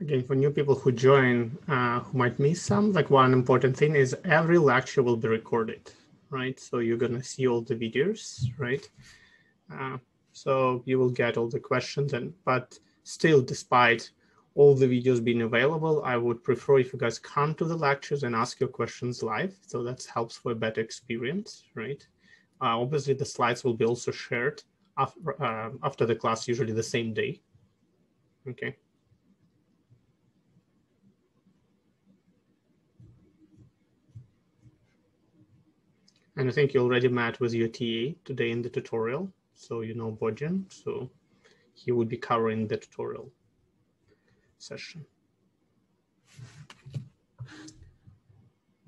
Again, for new people who join, who might miss some, like one important thing is every lecture will be recorded, right? So you're gonna see all the videos, right? So you will get all the questions, but still, despite all the videos being available, I would prefer if you guys come to the lectures and ask your questions live. So that helps for a better experience, right? Obviously, the slides will be also shared after the class, usually the same day. Okay. And I think you already met with your TA today in the tutorial. So you know Bojan, so he would be covering the tutorial session.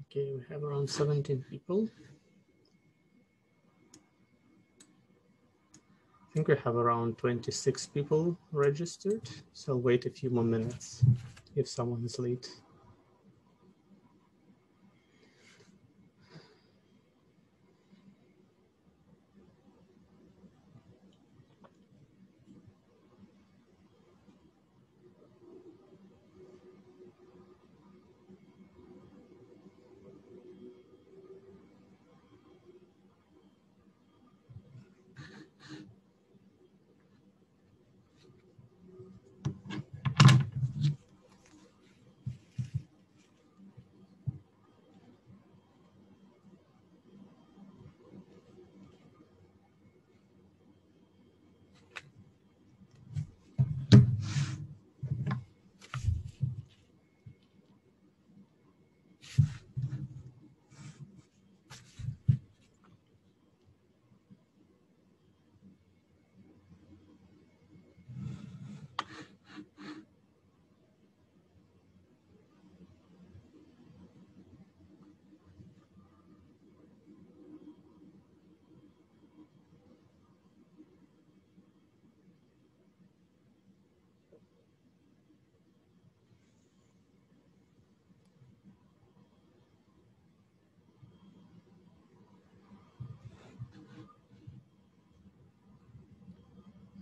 Okay, we have around 17 people. I think we have around 26 people registered. So I'll wait a few more minutes if someone is late.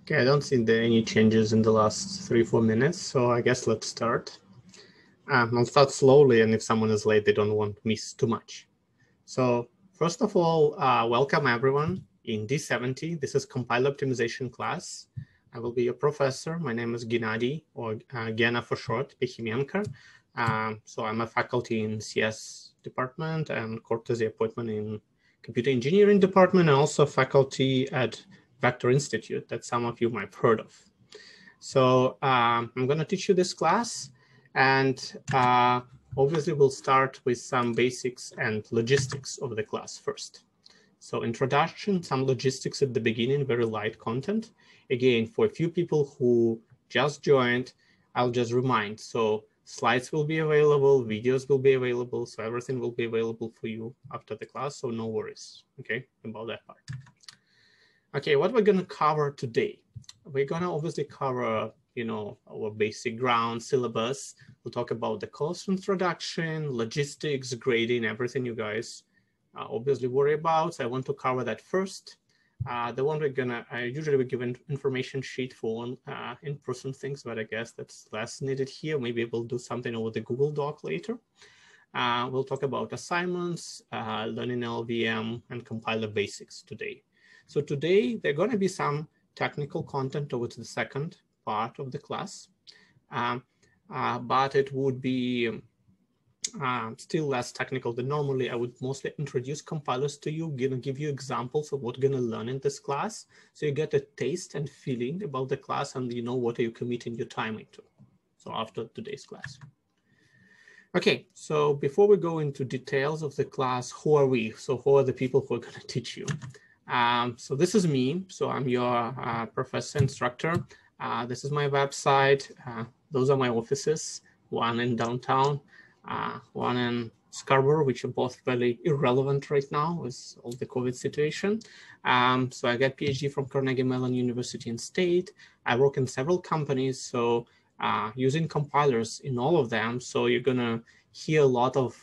Okay, I don't see any changes in the last 3-4 minutes, so I guess let's start. I'll start slowly, and if someone is late, they don't want to miss too much. So first of all, welcome everyone in D70. This is Compiler Optimization class. I will be your professor. My name is Gennady, or Gena for short, Bechimenko. So I'm a faculty in CS department and courtesy appointment in computer engineering department, and also faculty at Vector Institute that some of you might have heard of. So I'm going to teach you this class, and obviously we'll start with some basics and logistics of the class first. So introduction, some logistics at the beginning, very light content. Again, for a few people who just joined, I'll just remind. So slides will be available, videos will be available, so everything will be available for you after the class, so no worries, okay, about that part. Okay, what we're going to cover today. We're going to obviously cover, our basic ground syllabus. We'll talk about the course introduction, logistics, grading, everything you guys obviously worry about. So I want to cover that first. The one usually we give an information sheet for in-person things, but I guess that's less needed here. Maybe we'll do something over the Google Doc later. We'll talk about assignments, learning LVM, and compiler basics today. So today, there are going to be some technical content towards the second part of the class, but it would be still less technical than normally. I would mostly introduce compilers to you, give you examples of what you're going to learn in this class, so you get a taste and feeling about the class, and you know what are you committing your time into. So after today's class. Okay, so before we go into details of the class, who are we? So who are the people who are going to teach you? So this is me. So I'm your professor instructor. This is my website. Those are my offices, one in downtown, one in Scarborough, which are both very irrelevant right now with all the COVID situation. So I got PhD from Carnegie Mellon University in State. I work in several companies, so using compilers in all of them. So you're gonna hear a lot of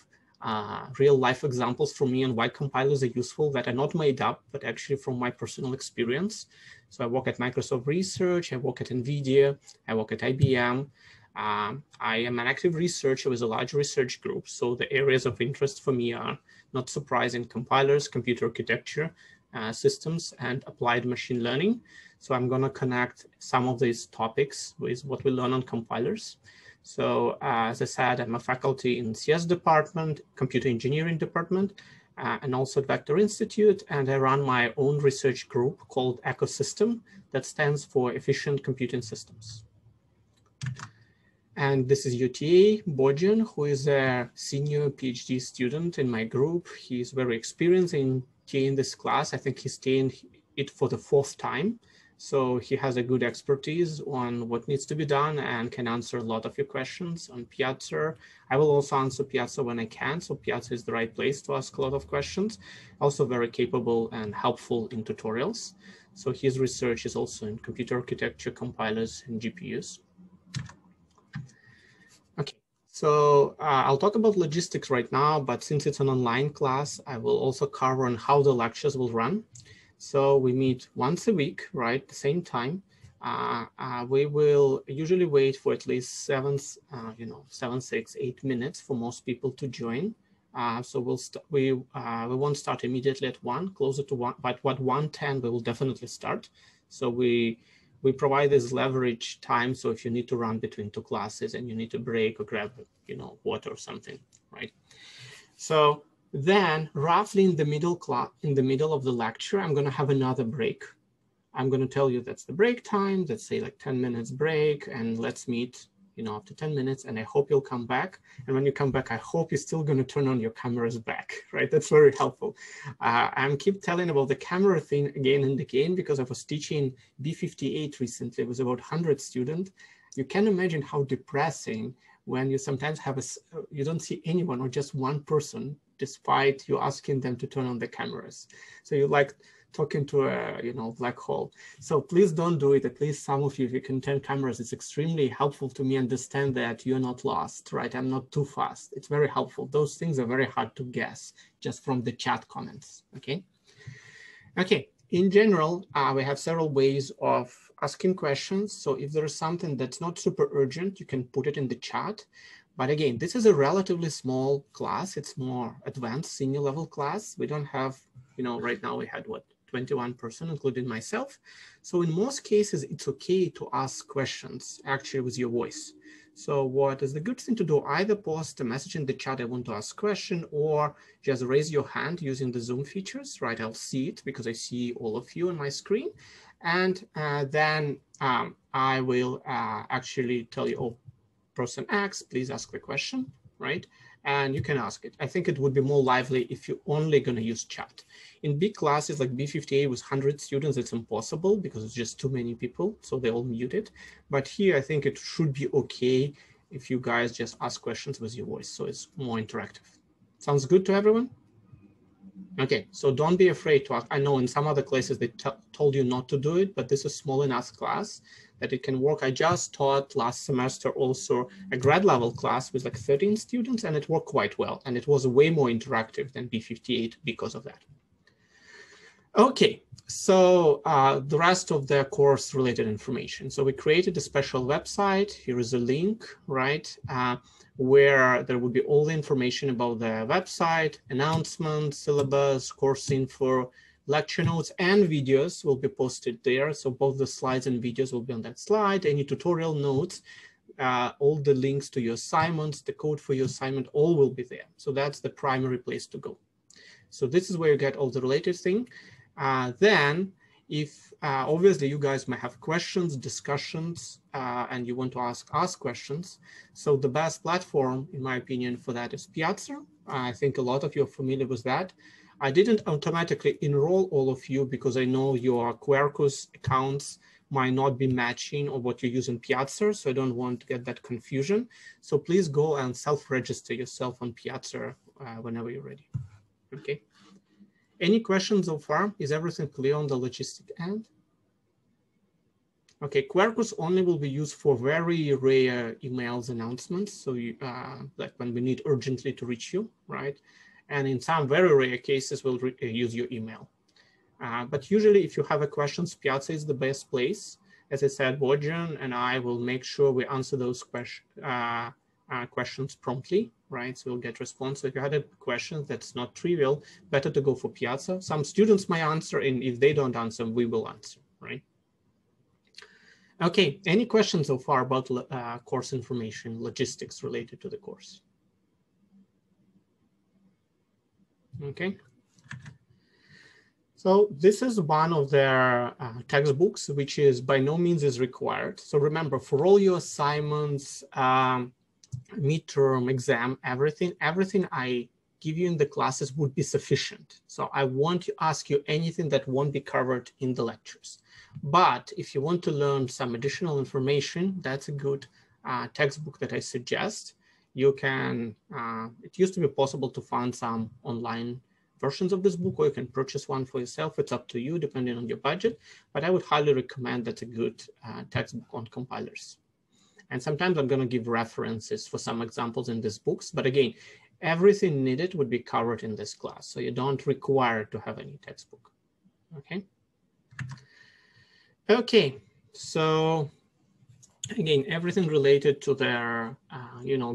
real life examples from me and why compilers are useful that are not made up, but actually from my personal experience. So I work at Microsoft Research, I work at NVIDIA, I work at IBM. I am an active researcher with a large research group, so the areas of interest for me are, not surprising, compilers, computer architecture, systems, and applied machine learning. So I'm going to connect some of these topics with what we learn on compilers. So as I said, I'm a faculty in CS department, computer engineering department, and also at Vector Institute, and I run my own research group called EcoSystem, that stands for Efficient Computing Systems. And this is UTA Bojan, who is a senior PhD student in my group. He's very experienced in teaching this class. I think he's taking it for the 4th time. So he has a good expertise on what needs to be done and can answer a lot of your questions on Piazza. I will also answer Piazza when I can. So Piazza is the right place to ask a lot of questions. Also very capable and helpful in tutorials. So his research is also in computer architecture, compilers, and GPUs. Okay, so I'll talk about logistics right now, but since it's an online class, I will also cover on how the lectures will run. So we meet once a week, right, the same time. We will usually wait for at least 7, 6, 8 minutes for most people to join. So we won't start immediately at 1, closer to 1, but at 1:10 we will definitely start. So we provide this leverage time. So if you need to run between 2 classes and you need to break or grab, water or something, right? So then roughly in the middle of the lecture, I'm going to have another break. I'm going to tell you that's the break time. Let's say like 10 minutes break, and let's meet, after 10 minutes. And I hope you'll come back. And when you come back, I hope you're still going to turn on your cameras back, right? That's very helpful. I'm keep telling about the camera thing again and again, because I was teaching B58 recently with about 100 students. You can imagine how depressing when you sometimes you don't see anyone or just one person, despite you asking them to turn on the cameras. So you like talking to a black hole. So please don't do it. At least some of you, if you can turn cameras, it's extremely helpful to me understand that you're not lost, right? I'm not too fast. It's very helpful. Those things are very hard to guess just from the chat comments, okay? Okay, in general, we have several ways of asking questions. So if there is something that's not super urgent, you can put it in the chat. But again, this is a relatively small class. It's more advanced senior level class. We don't have, right now we had what, 21 person, including myself. So in most cases, it's okay to ask questions actually with your voice. So what is the good thing to do? Either post a message in the chat, I want to ask a question, or just raise your hand using the Zoom features, right? I'll see it because I see all of you on my screen. And then I will actually tell you, oh, person X, please ask the question, right? And you can ask it. I think it would be more lively if you're only going to use chat. In big classes like B58 with 100 students, it's impossible because it's just too many people, so they all muted. But here, I think it should be okay if you guys just ask questions with your voice, so it's more interactive. Sounds good to everyone? Okay, so don't be afraid to ask. I know in some other classes they told you not to do it, but this is small enough class that it can work. I just taught last semester also a grad level class with like 13 students, and it worked quite well. And it was way more interactive than B58 because of that. Okay, so the rest of the course related information. So we created a special website. Here is a link, right? Where there will be all the information about the website, announcements, syllabus, course info, lecture notes, and videos will be posted there. So both the slides and videos will be on that slide. Any tutorial notes, all the links to your assignments, the code for your assignment, all will be there. So that's the primary place to go. So this is where you get all the related thing. Then if obviously you guys might have questions, discussions, and you want to ask questions. So the best platform, in my opinion, for that is Piazza. I think a lot of you are familiar with that. I didn't automatically enroll all of you because I know your Quarkus accounts might not be matching or what you use in Piazza, so I don't want to get that confusion. So please go and self-register yourself on Piazza whenever you're ready, okay? Any questions so far? Is everything clear on the logistic end? Okay, Quarkus only will be used for very rare emails announcements. So you, like when we need urgently to reach you, right? And in some very rare cases, we'll use your email. But usually if you have a questions, Piazza is the best place. As I said, Bojan and I will make sure we answer those questions promptly, right? So we'll get response. So if you had a question that's not trivial, better to go for Piazza. Some students might answer, and if they don't answer, we will answer, right? Okay, any questions so far about course information, logistics related to the course? Okay. So this is one of their textbooks, which is by no means is required. So remember, for all your assignments, midterm exam, everything I give you in the classes would be sufficient. So I won't ask you anything that won't be covered in the lectures. But if you want to learn some additional information, that's a good textbook that I suggest. You can, it used to be possible to find some online versions of this book, or you can purchase one for yourself. It's up to you, depending on your budget. But I would highly recommend that's a good textbook on compilers. And sometimes I'm going to give references for some examples in these books. But again, everything needed would be covered in this class. So you don't require to have any textbook. Okay. Okay. So again, everything related to their,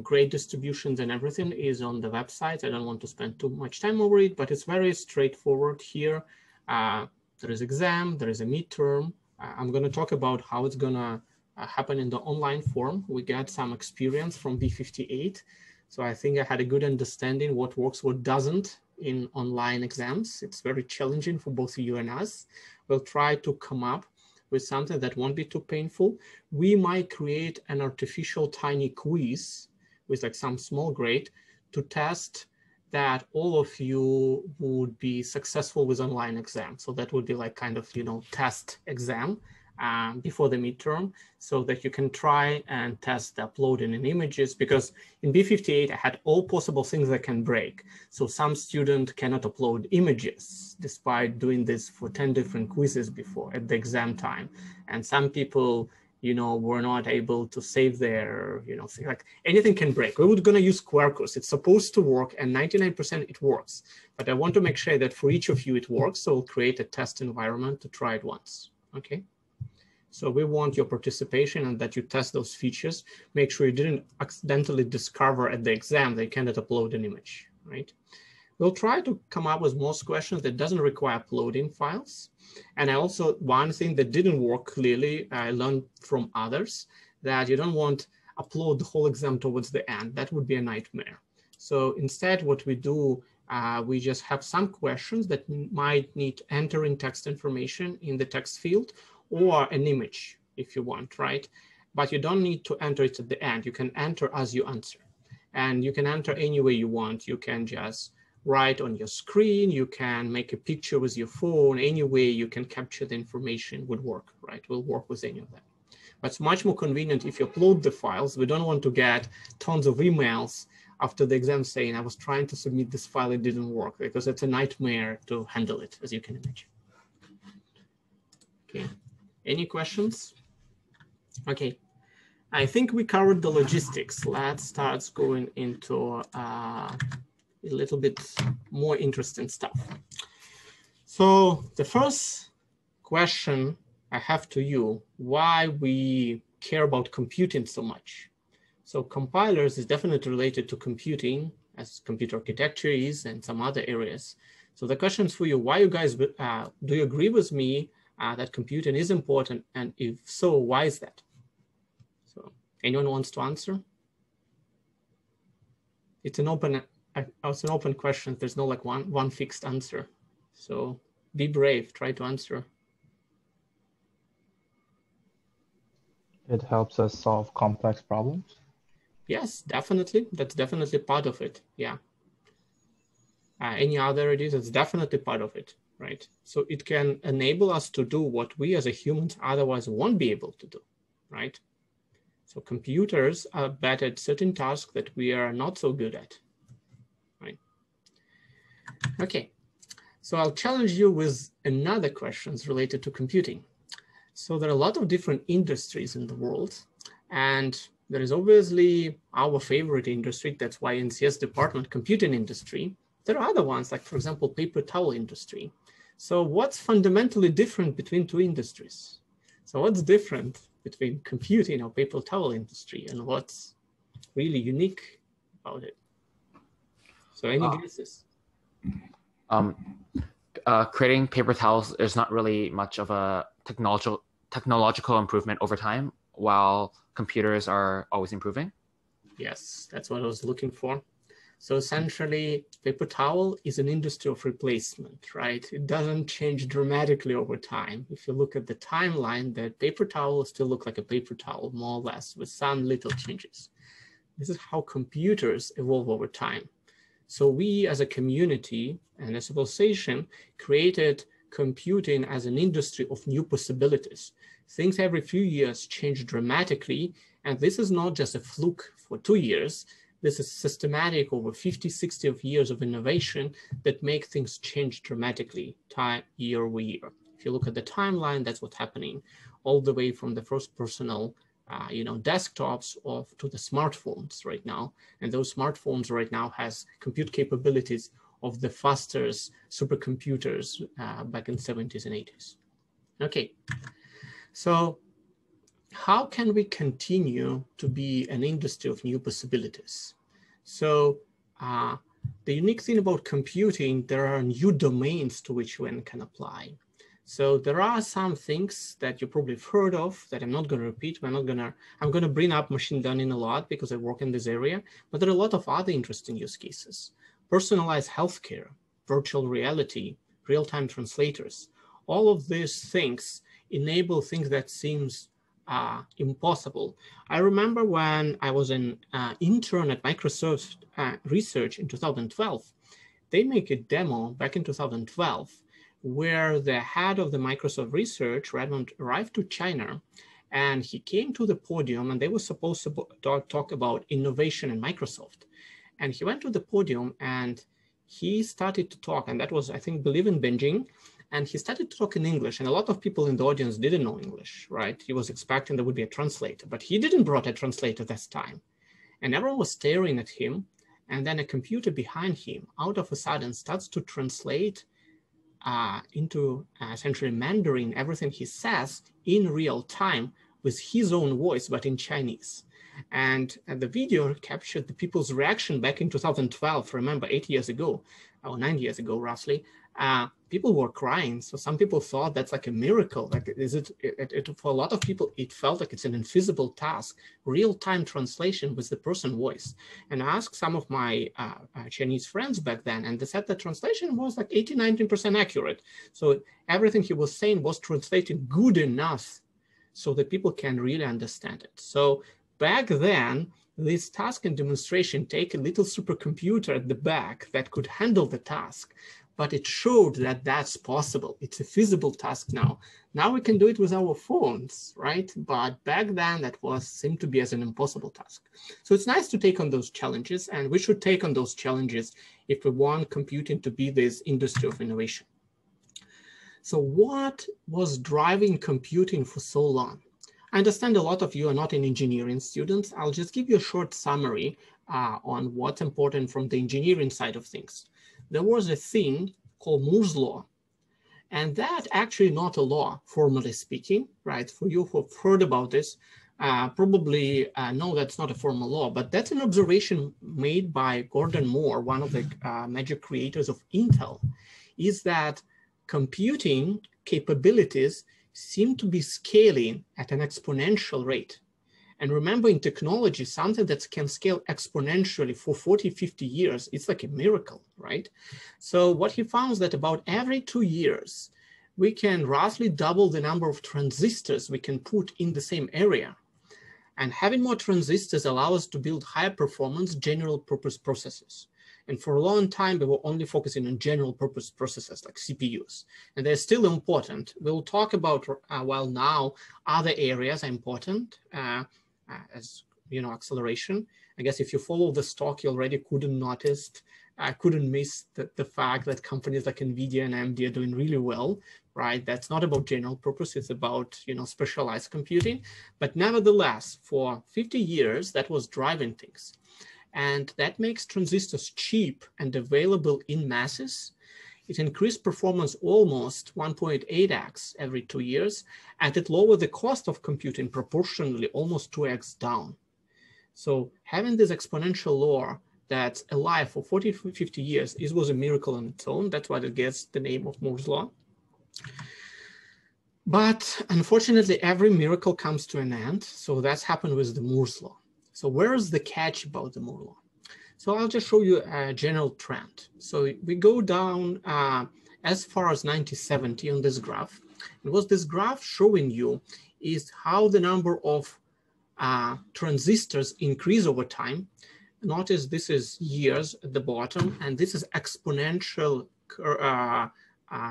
grade distributions and everything is on the website. I don't want to spend too much time over it, but it's very straightforward here. There is exam, there is a midterm. I'm going to talk about how it's going to happen in the online form. We got some experience from B58. So I think I had a good understanding what works, what doesn't in online exams. It's very challenging for both you and us. We'll try to come up with something that won't be too painful. We might create an artificial tiny quiz with like some small grade to test that all of you would be successful with online exam. So that would be like kind of, test exam before the midterm, so that you can try and test the uploading in images, because in B58, I had all possible things that can break. So some student cannot upload images despite doing this for 10 different quizzes before at the exam time. And some people, were not able to save their, like anything can break. We're going to use Quarkus. It's supposed to work, and 99% it works. But I want to make sure that for each of you it works. So we'll create a test environment to try it once. Okay. So we want your participation and that you test those features. Make sure you didn't accidentally discover at the exam they cannot upload an image, right? We'll try to come up with most questions that doesn't require uploading files. And I also, one thing that didn't work clearly, I learned from others, that you don't want to upload the whole exam towards the end. That would be a nightmare. So instead, what we do, we just have some questions that might need entering text information in the text field, or an image if you want, right? But you don't need to enter it at the end. You can enter as you answer. And you can enter any way you want. You can just write on your screen. You can make a picture with your phone. Any way you can capture the information would work, right? Will work with any of them. But it's much more convenient if you upload the files. We don't want to get tons of emails after the exam saying, I was trying to submit this file, it didn't work, because it's a nightmare to handle it, as you can imagine. Okay. Any questions? Okay, I think we covered the logistics. Let's start going into a little bit more interesting stuff. So the first question I have to you, why we care about computing so much. So compilers is definitely related to computing, as computer architecture is, and some other areas. So the questions for you, why you guys, do you agree with me that computing is important, and if so, why is that? So anyone wants to answer? It's an open question. There's no like one fixed answer. So be brave, try to answer. It helps us solve complex problems. Yes, definitely. That's definitely part of it. Yeah. Any other ideas? It's definitely part of it. Right? So it can enable us to do what we as a humans otherwise won't be able to do, right? So computers are better at certain tasks that we are not so good at, right? Okay, so I'll challenge you with another questions related to computing. So there are a lot of different industries in the world, and there is obviously our favorite industry. That's why in CS department, computing industry. There are other ones, like for example, paper towel industry. So what's fundamentally different between two industries? So what's different between computing or paper towel industry and what's really unique about it? So any guesses? Creating paper towels is not really much of a technological improvement over time, while computers are always improving. Yes, that's what I was looking for. So essentially, paper towel is an industry of replacement, right? It doesn't change dramatically over time. If you look at the timeline, the paper towel still look like a paper towel, more or less, with some little changes. This is how computers evolve over time. So we as a community and as a civilization created computing as an industry of new possibilities. Things every few years change dramatically, and this is not just a fluke for 2 years. This is systematic over 50, 60 years of innovation that make things change dramatically year over year. If you look at the timeline, that's what's happening all the way from the first personal desktops to the smartphones right now. And those smartphones right now has compute capabilities of the fastest supercomputers back in the 70s and 80s. Okay, so how can we continue to be an industry of new possibilities? So the unique thing about computing, there are new domains to which one can apply. So there are some things that you probably have heard of that I'm not going to repeat. I'm going to bring up machine learning a lot because I work in this area, but there are a lot of other interesting use cases. Personalized healthcare, virtual reality, real-time translators. All of these things enable things that seems impossible. I remember when I was an intern at Microsoft Research in 2012, they make a demo back in 2012 where the head of the Microsoft Research, Redmond, arrived to China, and he came to the podium, and they were supposed to talk about innovation in Microsoft. And he went to the podium, and he started to talk, and that was, I think, believe in Beijing, and he started to talk in English, and a lot of people in the audience didn't know English, right? He was expecting there would be a translator, but he didn't brought a translator this time. And everyone was staring at him, and then a computer behind him, out of a sudden, starts to translate into essentially Mandarin everything he says in real time with his own voice, but in Chinese. And the video captured the people's reaction back in 2012. Remember, 8 years ago, or 9 years ago, roughly, people were crying. So some people thought that's like a miracle. Like, for a lot of people, it felt like it's an invisible task, real-time translation with the person voice. And I asked some of my Chinese friends back then, and they said the translation was like 80, 90% accurate. So everything he was saying was translated good enough so that people can really understand it. So back then, this task and demonstration take a little supercomputer at the back that could handle the task, but it showed that that's possible. It's a feasible task now. Now we can do it with our phones, right? But back then that seemed to be as an impossible task. So it's nice to take on those challenges, and we should take on those challenges if we want computing to be this industry of innovation. So what was driving computing for so long? I understand a lot of you are not in engineering students. I'll just give you a short summary on what's important from the engineering side of things. There was a thing called Moore's law, and that actually not a law, formally speaking, right? For you who have heard about this, probably know that's not a formal law, but that's an observation made by Gordon Moore, one of the major creators of Intel, is that computing capabilities seem to be scaling at an exponential rate. And remember, in technology, something that can scale exponentially for 40, 50 years, it's like a miracle, right? So what he found is that about every 2 years, we can roughly double the number of transistors we can put in the same area. And having more transistors allows us to build higher performance general purpose processors. And for a long time, we were only focusing on general purpose processors like CPUs. And they're still important. We'll talk about, while now, other areas are important, as you know, acceleration. I guess if you follow the stock, you already couldn't miss the fact that companies like NVIDIA and AMD are doing really well, right? That's not about general purpose, it's about, you know, specialized computing. But nevertheless, for 50 years, that was driving things. And that makes transistors cheap and available in masses. It increased performance almost 1.8x every 2 years, and it lowered the cost of computing proportionally almost 2x down. So having this exponential law that's alive for 40 to 50 years, it was a miracle on its own. That's why it gets the name of Moore's law. But unfortunately, every miracle comes to an end. So that's happened with the Moore's law. So where is the catch about the Moore's law? So I'll just show you a general trend. So we go down as far as 1970 on this graph. And what this graph showing you is how the number of transistors increase over time. Notice this is years at the bottom, and this is exponential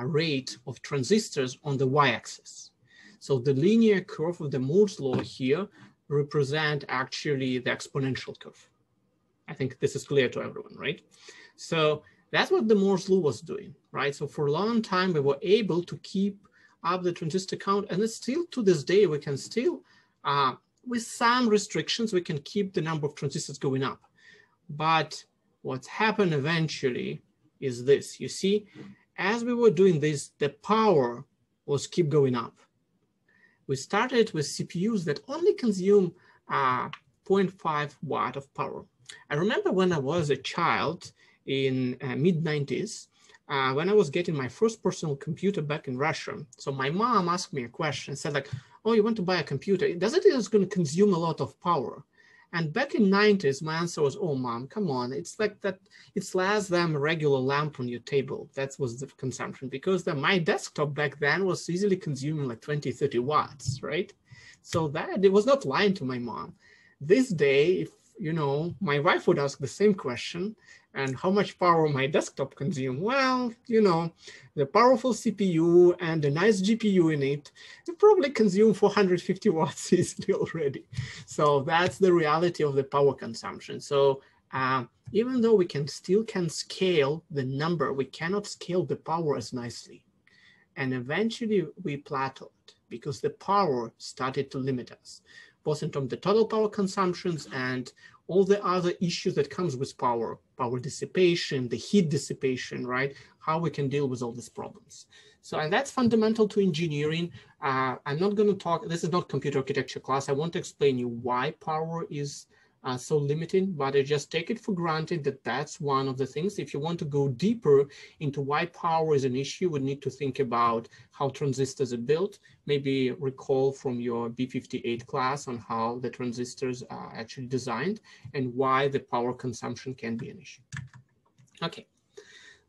rate of transistors on the y-axis. So the linear curve of the Moore's law here represent actually the exponential curve. I think this is clear to everyone, right? So that's what the Moore's law was doing, right? So for a long time, we were able to keep up the transistor count, and it's still to this day, we can still, with some restrictions, we can keep the number of transistors going up. But what's happened eventually is this. You see, as we were doing this, the power was keep going up. We started with CPUs that only consume 0.5 watt of power. I remember when I was a child in mid-90s, when I was getting my first personal computer back in Russia. So my mom asked me a question, said like, oh, you want to buy a computer? Does it is going to consume a lot of power? And back in 90s, my answer was, oh, mom, come on. It's like that. It's less than a regular lamp on your table. That was the consumption, because my desktop back then was easily consuming like 20, 30 watts, right? So that it was not lying to my mom. This day, if you know, my wife would ask the same question, and how much power my desktop consume? Well, you know, the powerful CPU and a nice GPU in it, it probably consume 450 watts easily already. So that's the reality of the power consumption. So even though we still can scale the number, we cannot scale the power as nicely. And eventually we plateaued because the power started to limit us, both in terms of the total power consumptions and all the other issues that comes with power dissipation, the heat dissipation, right? How we can deal with all these problems. So, and that's fundamental to engineering. I'm not going to talk, this is not computer architecture class. I won't explain you why power is so limiting, but I just take it for granted that that's one of the things. If you want to go deeper into why power is an issue, we need to think about how transistors are built, maybe recall from your B58 class on how the transistors are actually designed and why the power consumption can be an issue. Okay,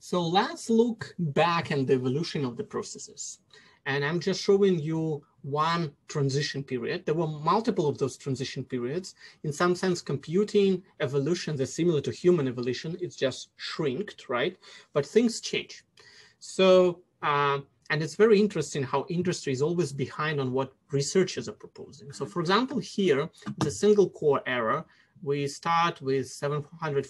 so let's look back at the evolution of the processes. And I'm just showing you one transition period. There were multiple of those transition periods. In some sense, computing evolution is similar to human evolution. It's just shrinked, right? But things change. So, and it's very interesting how industry is always behind on what researchers are proposing. So for example, here, the single core era, we start with 740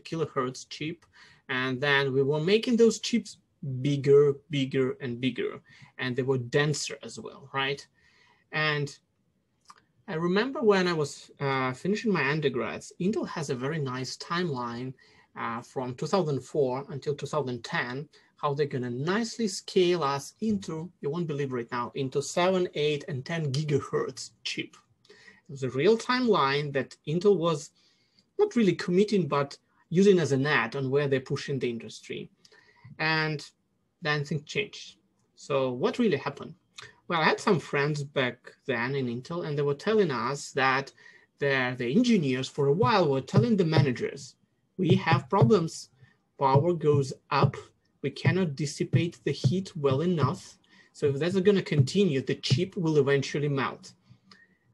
kilohertz chip. And then we were making those chips bigger, bigger, and bigger. And they were denser as well, right? And I remember when I was finishing my undergrads, Intel has a very nice timeline from 2004 until 2010, how they're gonna nicely scale us into, you won't believe right now, into 7, 8, and 10 gigahertz chip. It was a real timeline that Intel was not really committing, but using as a net on where they're pushing the industry. And then things changed. So what really happened? Well, I had some friends back then in Intel, and they were telling us that the engineers for a while were telling the managers, we have problems. Power goes up. We cannot dissipate the heat well enough. So if that's going to continue, the chip will eventually melt.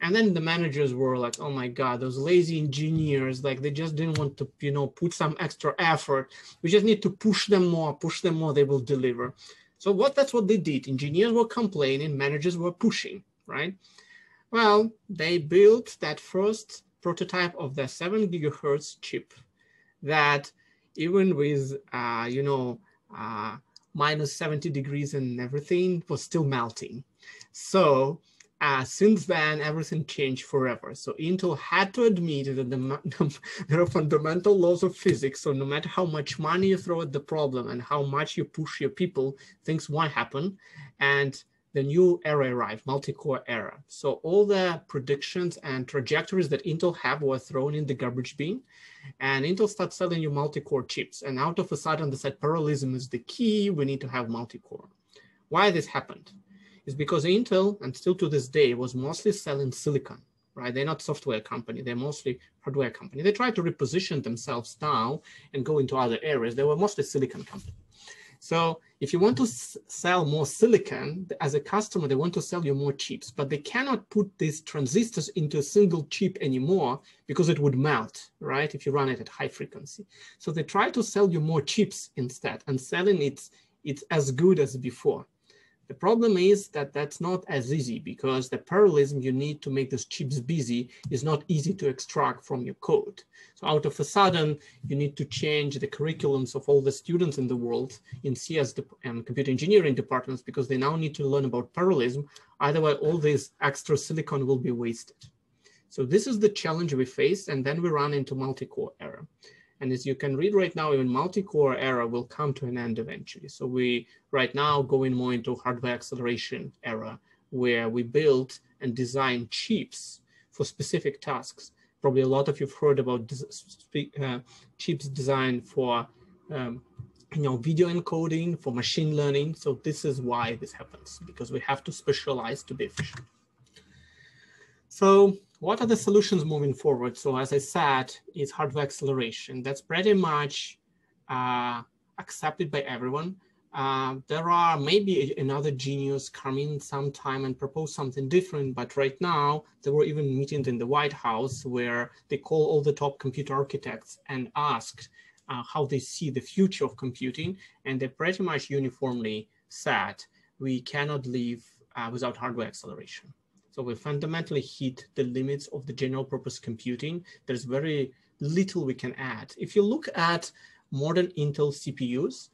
And then the managers were like, oh my God, those lazy engineers, like they just didn't want to, you know, put some extra effort. We just need to push them more, they will deliver. So that's what they did. Engineers were complaining, managers were pushing, right? Well, they built that first prototype of the 7 gigahertz chip that even with, you know, minus 70 degrees and everything was still melting. So since then, everything changed forever. So Intel had to admit that there are fundamental laws of physics. So no matter how much money you throw at the problem and how much you push your people, things won't happen. And the new era arrived, multi-core era. So all the predictions and trajectories that Intel have were thrown in the garbage bin. And Intel started selling you multi-core chips. And out of a sudden, they said parallelism is the key. We need to have multi-core. Why this happened? Is because Intel, and still to this day, was mostly selling silicon, right? They're not a software company, they're mostly hardware company. They try to reposition themselves now and go into other areas. They were mostly silicon company. So if you want to sell more silicon, as a customer, they want to sell you more chips, but they cannot put these transistors into a single chip anymore because it would melt, right? If you run it at high frequency. So they try to sell you more chips instead, and selling it's as good as before. The problem is that that's not as easy because the parallelism you need to make those chips busy is not easy to extract from your code. So out of a sudden, you need to change the curriculums of all the students in the world in CS and computer engineering departments because they now need to learn about parallelism. Otherwise, all this extra silicon will be wasted. So this is the challenge we face, and then we run into multi-core era. And as you can read right now, even multi-core era will come to an end eventually. So we right now going more into hardware acceleration era, where we build and design chips for specific tasks. Probably a lot of you've heard about chips designed for video encoding, for machine learning. So this is why this happens, because we have to specialize to be efficient. So what are the solutions moving forward? So as I said, it's hardware acceleration. That's pretty much accepted by everyone. There are maybe another genius coming sometime and propose something different, but right now there were even meetings in the White House where they call all the top computer architects and asked how they see the future of computing. And they pretty much uniformly said, we cannot live without hardware acceleration. So we fundamentally hit the limits of the general purpose computing. There's very little we can add. If you look at modern Intel CPUs,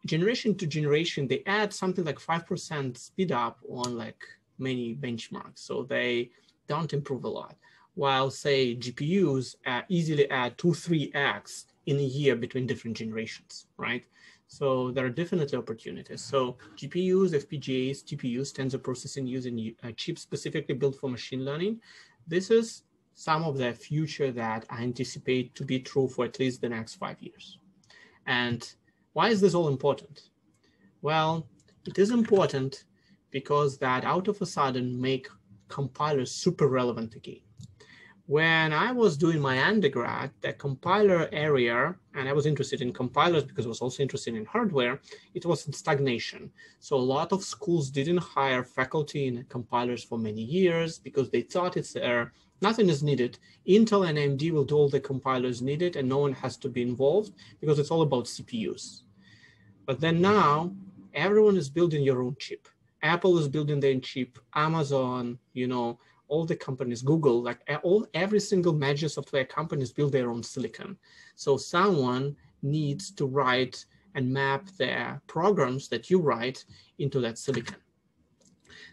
generation to generation, they add something like 5% speed up on like many benchmarks. So they don't improve a lot. While say GPUs easily add 2-3x in a year between different generations, right? So there are definitely opportunities. So GPUs, FPGAs, TPUs, tensor processing using chips specifically built for machine learning. This is some of the future that I anticipate to be true for at least the next 5 years. And why is this all important? Well, it is important because that out of a sudden make compilers super relevant again. When I was doing my undergrad, the compiler area, and I was interested in compilers because I was also interested in hardware, it was in stagnation. So a lot of schools didn't hire faculty in compilers for many years because they thought it's there, nothing is needed. Intel and AMD will do all the compilers needed and no one has to be involved because it's all about CPUs. But then now, everyone is building your own chip. Apple is building their own chip, Amazon, all the companies, Google, like every single major software companies build their own silicon. So someone needs to write and map their programs that you write into that silicon.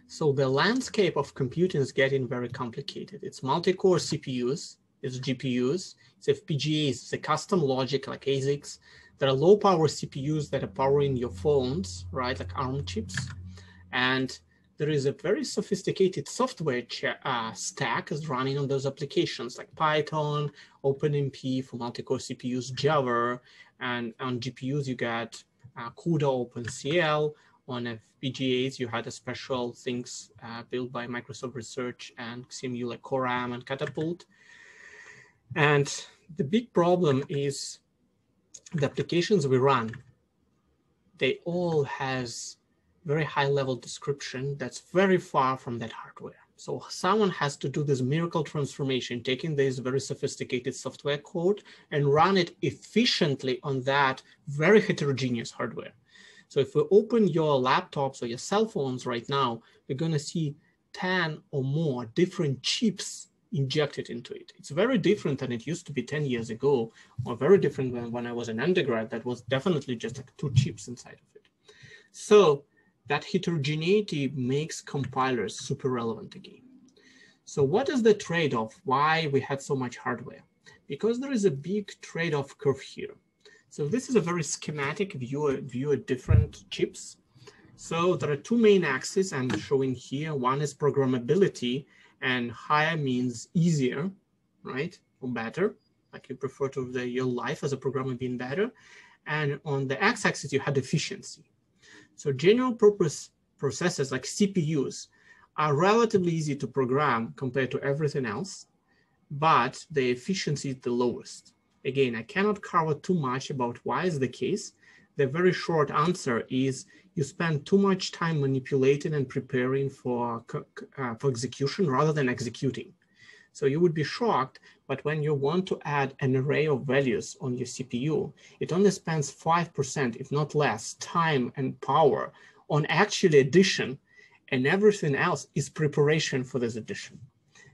So the landscape of computing is getting very complicated. It's multi-core CPUs, it's GPUs, it's FPGAs, it's a custom logic like ASICs. There are low-power CPUs that are powering your phones, right, like ARM chips. And there is a very sophisticated software stack is running on those applications like Python, OpenMP for multi-core CPUs, Java, and on GPUs you got CUDA, OpenCL. On FPGAs you had a special things built by Microsoft Research and CMU like Coram and Catapult. And the big problem is the applications we run, they all has very high level description that's very far from that hardware. So someone has to do this miracle transformation, taking this very sophisticated software code and run it efficiently on that very heterogeneous hardware. So if we open your laptops or your cell phones right now, we're going to see 10 or more different chips injected into it. It's very different than it used to be 10 years ago, or very different than when I was an undergrad. That was definitely just like 2 chips inside of it. So that heterogeneity makes compilers super relevant again. So what is the trade-off? Why we had so much hardware? Because there is a big trade-off curve here. So this is a very schematic view of different chips. So there are two main axes I'm showing here. One is programmability, and higher means easier, right? Or better, like you prefer to your life as a programmer being better. And on the x-axis, you had efficiency. So general purpose processors like CPUs are relatively easy to program compared to everything else, but the efficiency is the lowest. Again, I cannot cover too much about why is the case. The very short answer is you spend too much time manipulating and preparing for execution rather than executing. So you would be shocked, but when you want to add an array of values on your CPU, it only spends 5%, if not less, time and power on actually addition, and everything else is preparation for this addition.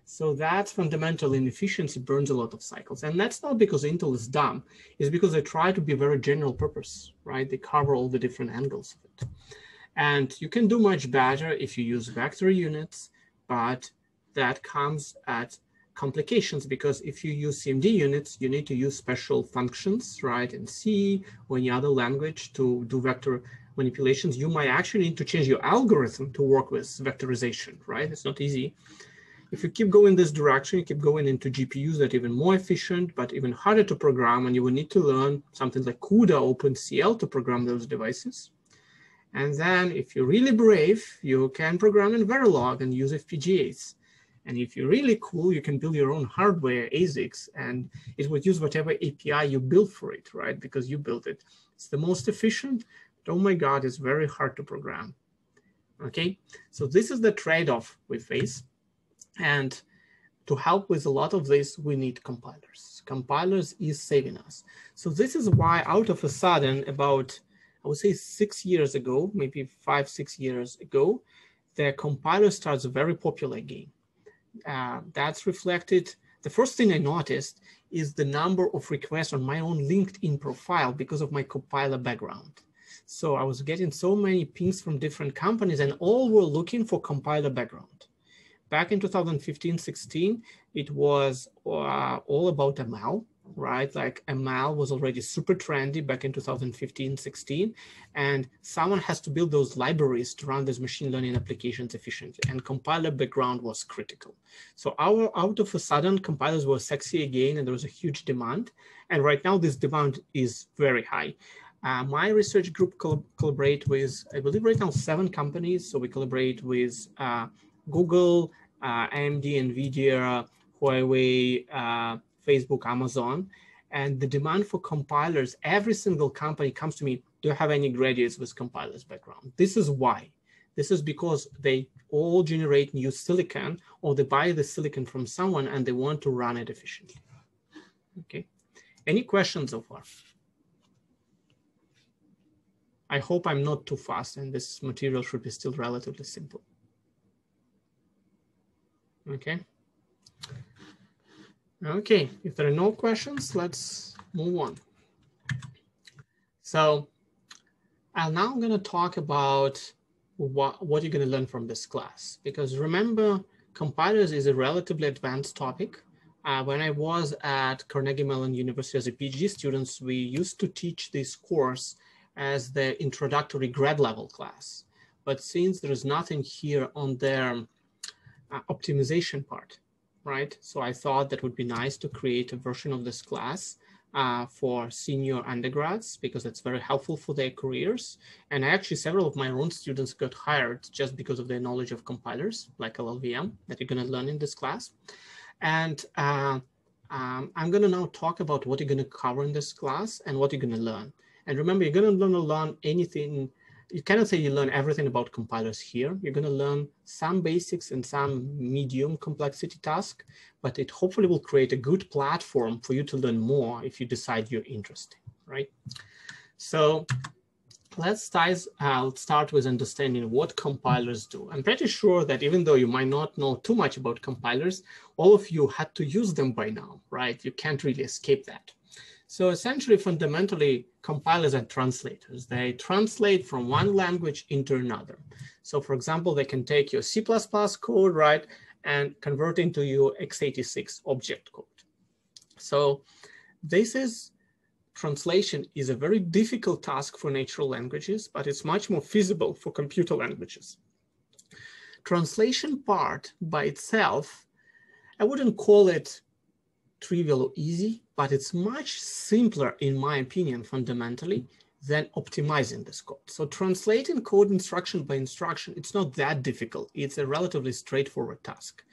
So that fundamental inefficiency burns a lot of cycles. And that's not because Intel is dumb, it's because they try to be very general purpose, right? They cover all the different angles of it. And you can do much better if you use vector units, but that comes at complications, because if you use CMD units, you need to use special functions, right? In C or any other language to do vector manipulations. You might actually need to change your algorithm to work with vectorization, right? It's not easy. If you keep going this direction, you keep going into GPUs that are even more efficient, but even harder to program, and you will need to learn something like CUDA OpenCL to program those devices. And then if you're really brave, you can program in Verilog and use FPGAs. And if you're really cool, you can build your own hardware, ASICs, and it would use whatever API you build for it, right? Because you built it. It's the most efficient, but oh my God, it's very hard to program. Okay, so this is the trade-off we face. And to help with a lot of this, we need compilers. Compilers is saving us. So this is why out of a sudden, about, I would say 6 years ago, maybe 5-6 years ago, the compiler starts very popular again. That's reflected. The first thing I noticed is the number of requests on my own LinkedIn profile because of my compiler background. So I was getting so many pings from different companies, and all were looking for compiler background. Back in 2015-16, it was all about ML, right? Like ML was already super trendy back in 2015-16, and someone has to build those libraries to run these machine learning applications efficiently, and compiler background was critical. So out of a sudden, compilers were sexy again, and there was a huge demand. And right now, this demand is very high. My research group collaborate with, I believe right now, 7 companies. So we collaborate with Google, AMD, NVIDIA, Huawei, Facebook, Amazon. And the demand for compilers, every single company comes to me, do you have any graduates with compilers background? This is why. This is because they all generate new silicon, or they buy the silicon from someone and they want to run it efficiently. Okay, any questions so far? I hope I'm not too fast and this material should be still relatively simple. Okay. Okay, if there are no questions, let's move on. So now I'm going to talk about what you're going to learn from this class, because remember, compilers is a relatively advanced topic. When I was at Carnegie Mellon University as a PhD student, we used to teach this course as the introductory grad level class. But since there is nothing here on their optimization part, right? So I thought that would be nice to create a version of this class for senior undergrads, because it's very helpful for their careers. And actually, several of my own students got hired just because of their knowledge of compilers, like LLVM, that you're going to learn in this class. And I'm going to now talk about what you're going to cover in this class and what you're going to learn. And remember, you're going to learn anything. You cannot say you learn everything about compilers here. You're going to learn some basics and some medium complexity task, but it hopefully will create a good platform for you to learn more if you decide you're interested, right? So let's start with understanding what compilers do. I'm pretty sure that even though you might not know too much about compilers, all of you had to use them by now, right? You can't really escape that. So essentially, fundamentally, compilers are translators. They translate from one language into another. So for example, they can take your C++ code, right, and convert into your x86 object code. So translation is a very difficult task for natural languages, but it's much more feasible for computer languages. Translation part by itself, I wouldn't call it trivial or easy, but it's much simpler, in my opinion, fundamentally, than optimizing this code. So translating code instruction by instruction, it's not that difficult. It's a relatively straightforward task.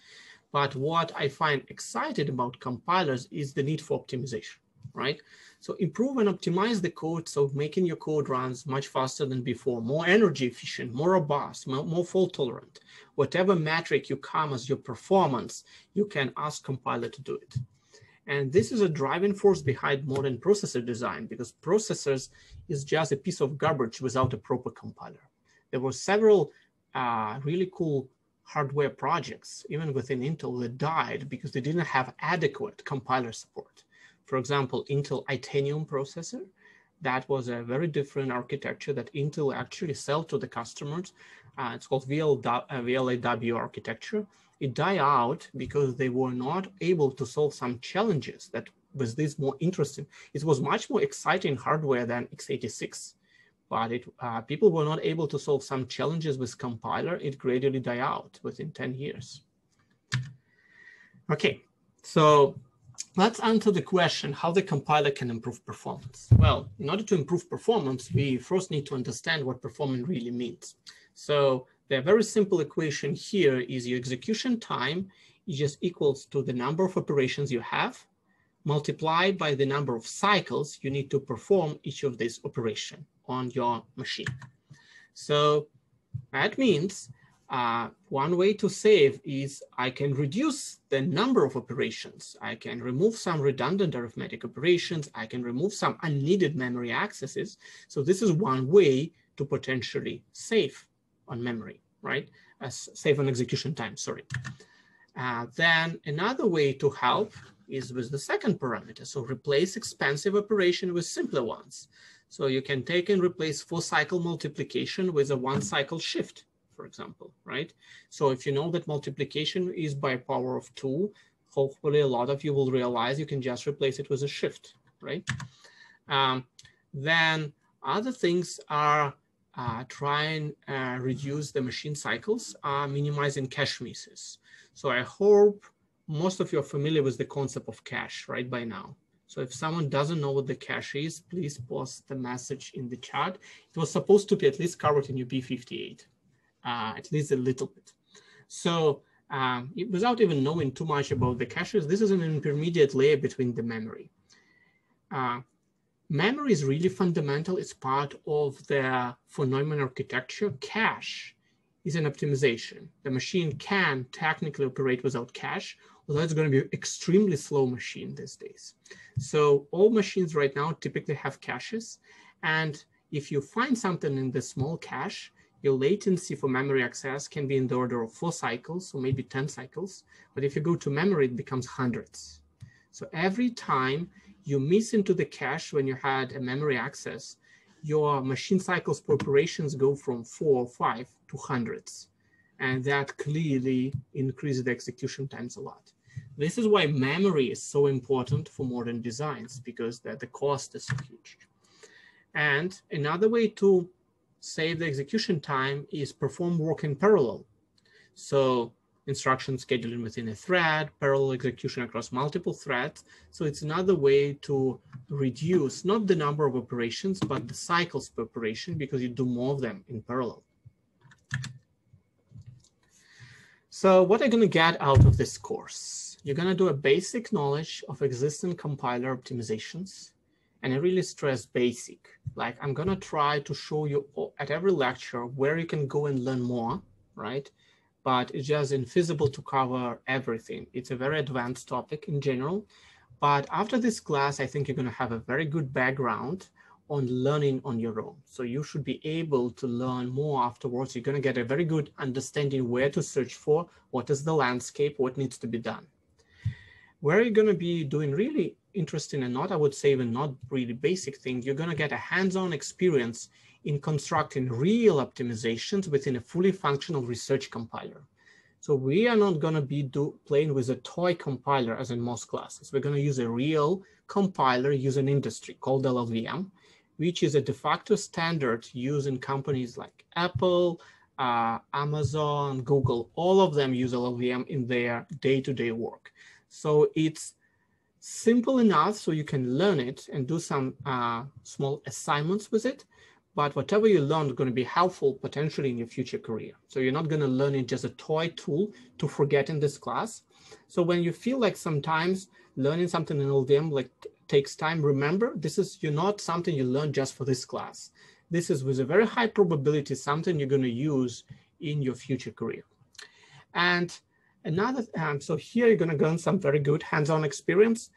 But what I find exciting about compilers is the need for optimization, right? So improve and optimize the code, so making your code runs much faster than before, more energy efficient, more robust, more fault tolerant. Whatever metric you come as your performance, you can ask compiler to do it. And this is a driving force behind modern processor design, because processors is just a piece of garbage without a proper compiler. There were several really cool hardware projects, even within Intel, that died because they didn't have adequate compiler support. For example, Intel Itanium processor, that was a very different architecture that Intel actually sell to the customers. It's called VLAW architecture. It died out because they were not able to solve some challenges that was this more interesting. It was much more exciting hardware than x86, but people were not able to solve some challenges with compiler. It gradually died out within 10 years. Okay, so let's answer the question how the compiler can improve performance. Well, in order to improve performance, we first need to understand what performance really means. So the very simple equation here is your execution time is just equals to the number of operations you have multiplied by the number of cycles you need to perform each of these operations on your machine. So that means one way to save is I can reduce the number of operations. I can remove some redundant arithmetic operations. I can remove some unneeded memory accesses. So this is one way to potentially save on memory, right? Save on execution time, sorry. Then another way to help is with the second parameter. So replace expensive operation with simpler ones. So you can take and replace 4-cycle multiplication with a 1-cycle shift, for example, right? So if you know that multiplication is by power of 2, hopefully a lot of you will realize you can just replace it with a shift, right? Then other things are try and reduce the machine cycles, minimizing cache misses. So I hope most of you are familiar with the concept of cache right by now. So if someone doesn't know what the cache is, please post the message in the chat. It was supposed to be at least covered in your B58, at least a little bit. So without even knowing too much about the caches, this is an intermediate layer between the memory. Memory is really fundamental. It's part of the von Neumann architecture. Cache is an optimization. The machine can technically operate without cache, although it's going to be an extremely slow machine these days. So all machines right now typically have caches. And if you find something in the small cache, your latency for memory access can be in the order of 4 cycles or maybe 10 cycles. But if you go to memory, it becomes hundreds. So every time you miss into the cache when you had a memory access, your machine cycles per operations go from 4 or 5 to hundreds. And that clearly increases the execution times a lot. This is why memory is so important for modern designs, because the cost is so huge. And another way to save the execution time is perform work in parallel. So instruction scheduling within a thread, parallel execution across multiple threads. So it's another way to reduce not the number of operations, but the cycles per operation, because you do more of them in parallel. So what are you going to get out of this course? You're going to do a basic knowledge of existing compiler optimizations. And I really stress basic. Like I'm going to try to show you at every lecture where you can go and learn more, right? But it's just infeasible to cover everything. It's a very advanced topic in general. But after this class, I think you're going to have a very good background on learning on your own. So you should be able to learn more afterwards. You're going to get a very good understanding where to search for, what is the landscape, what needs to be done. Where you're going to be doing really interesting and not, I would say, even not really basic thing, you're going to get a hands-on experience in constructing real optimizations within a fully functional research compiler. So we are not going to be playing with a toy compiler as in most classes. We're going to use a real compiler used in industry called LLVM, which is a de facto standard used in companies like Apple, Amazon, Google. All of them use LLVM in their day-to-day work. So it's simple enough so you can learn it and do some small assignments with it. But whatever you learn is going to be helpful potentially in your future career. So you're not going to learn it just a toy tool to forget in this class. So when you feel like sometimes learning something in LLVM takes time, remember, you're not something you learn just for this class. This is with a very high probability something you're going to use in your future career. And another, so here you're going to gain some very good hands-on experience.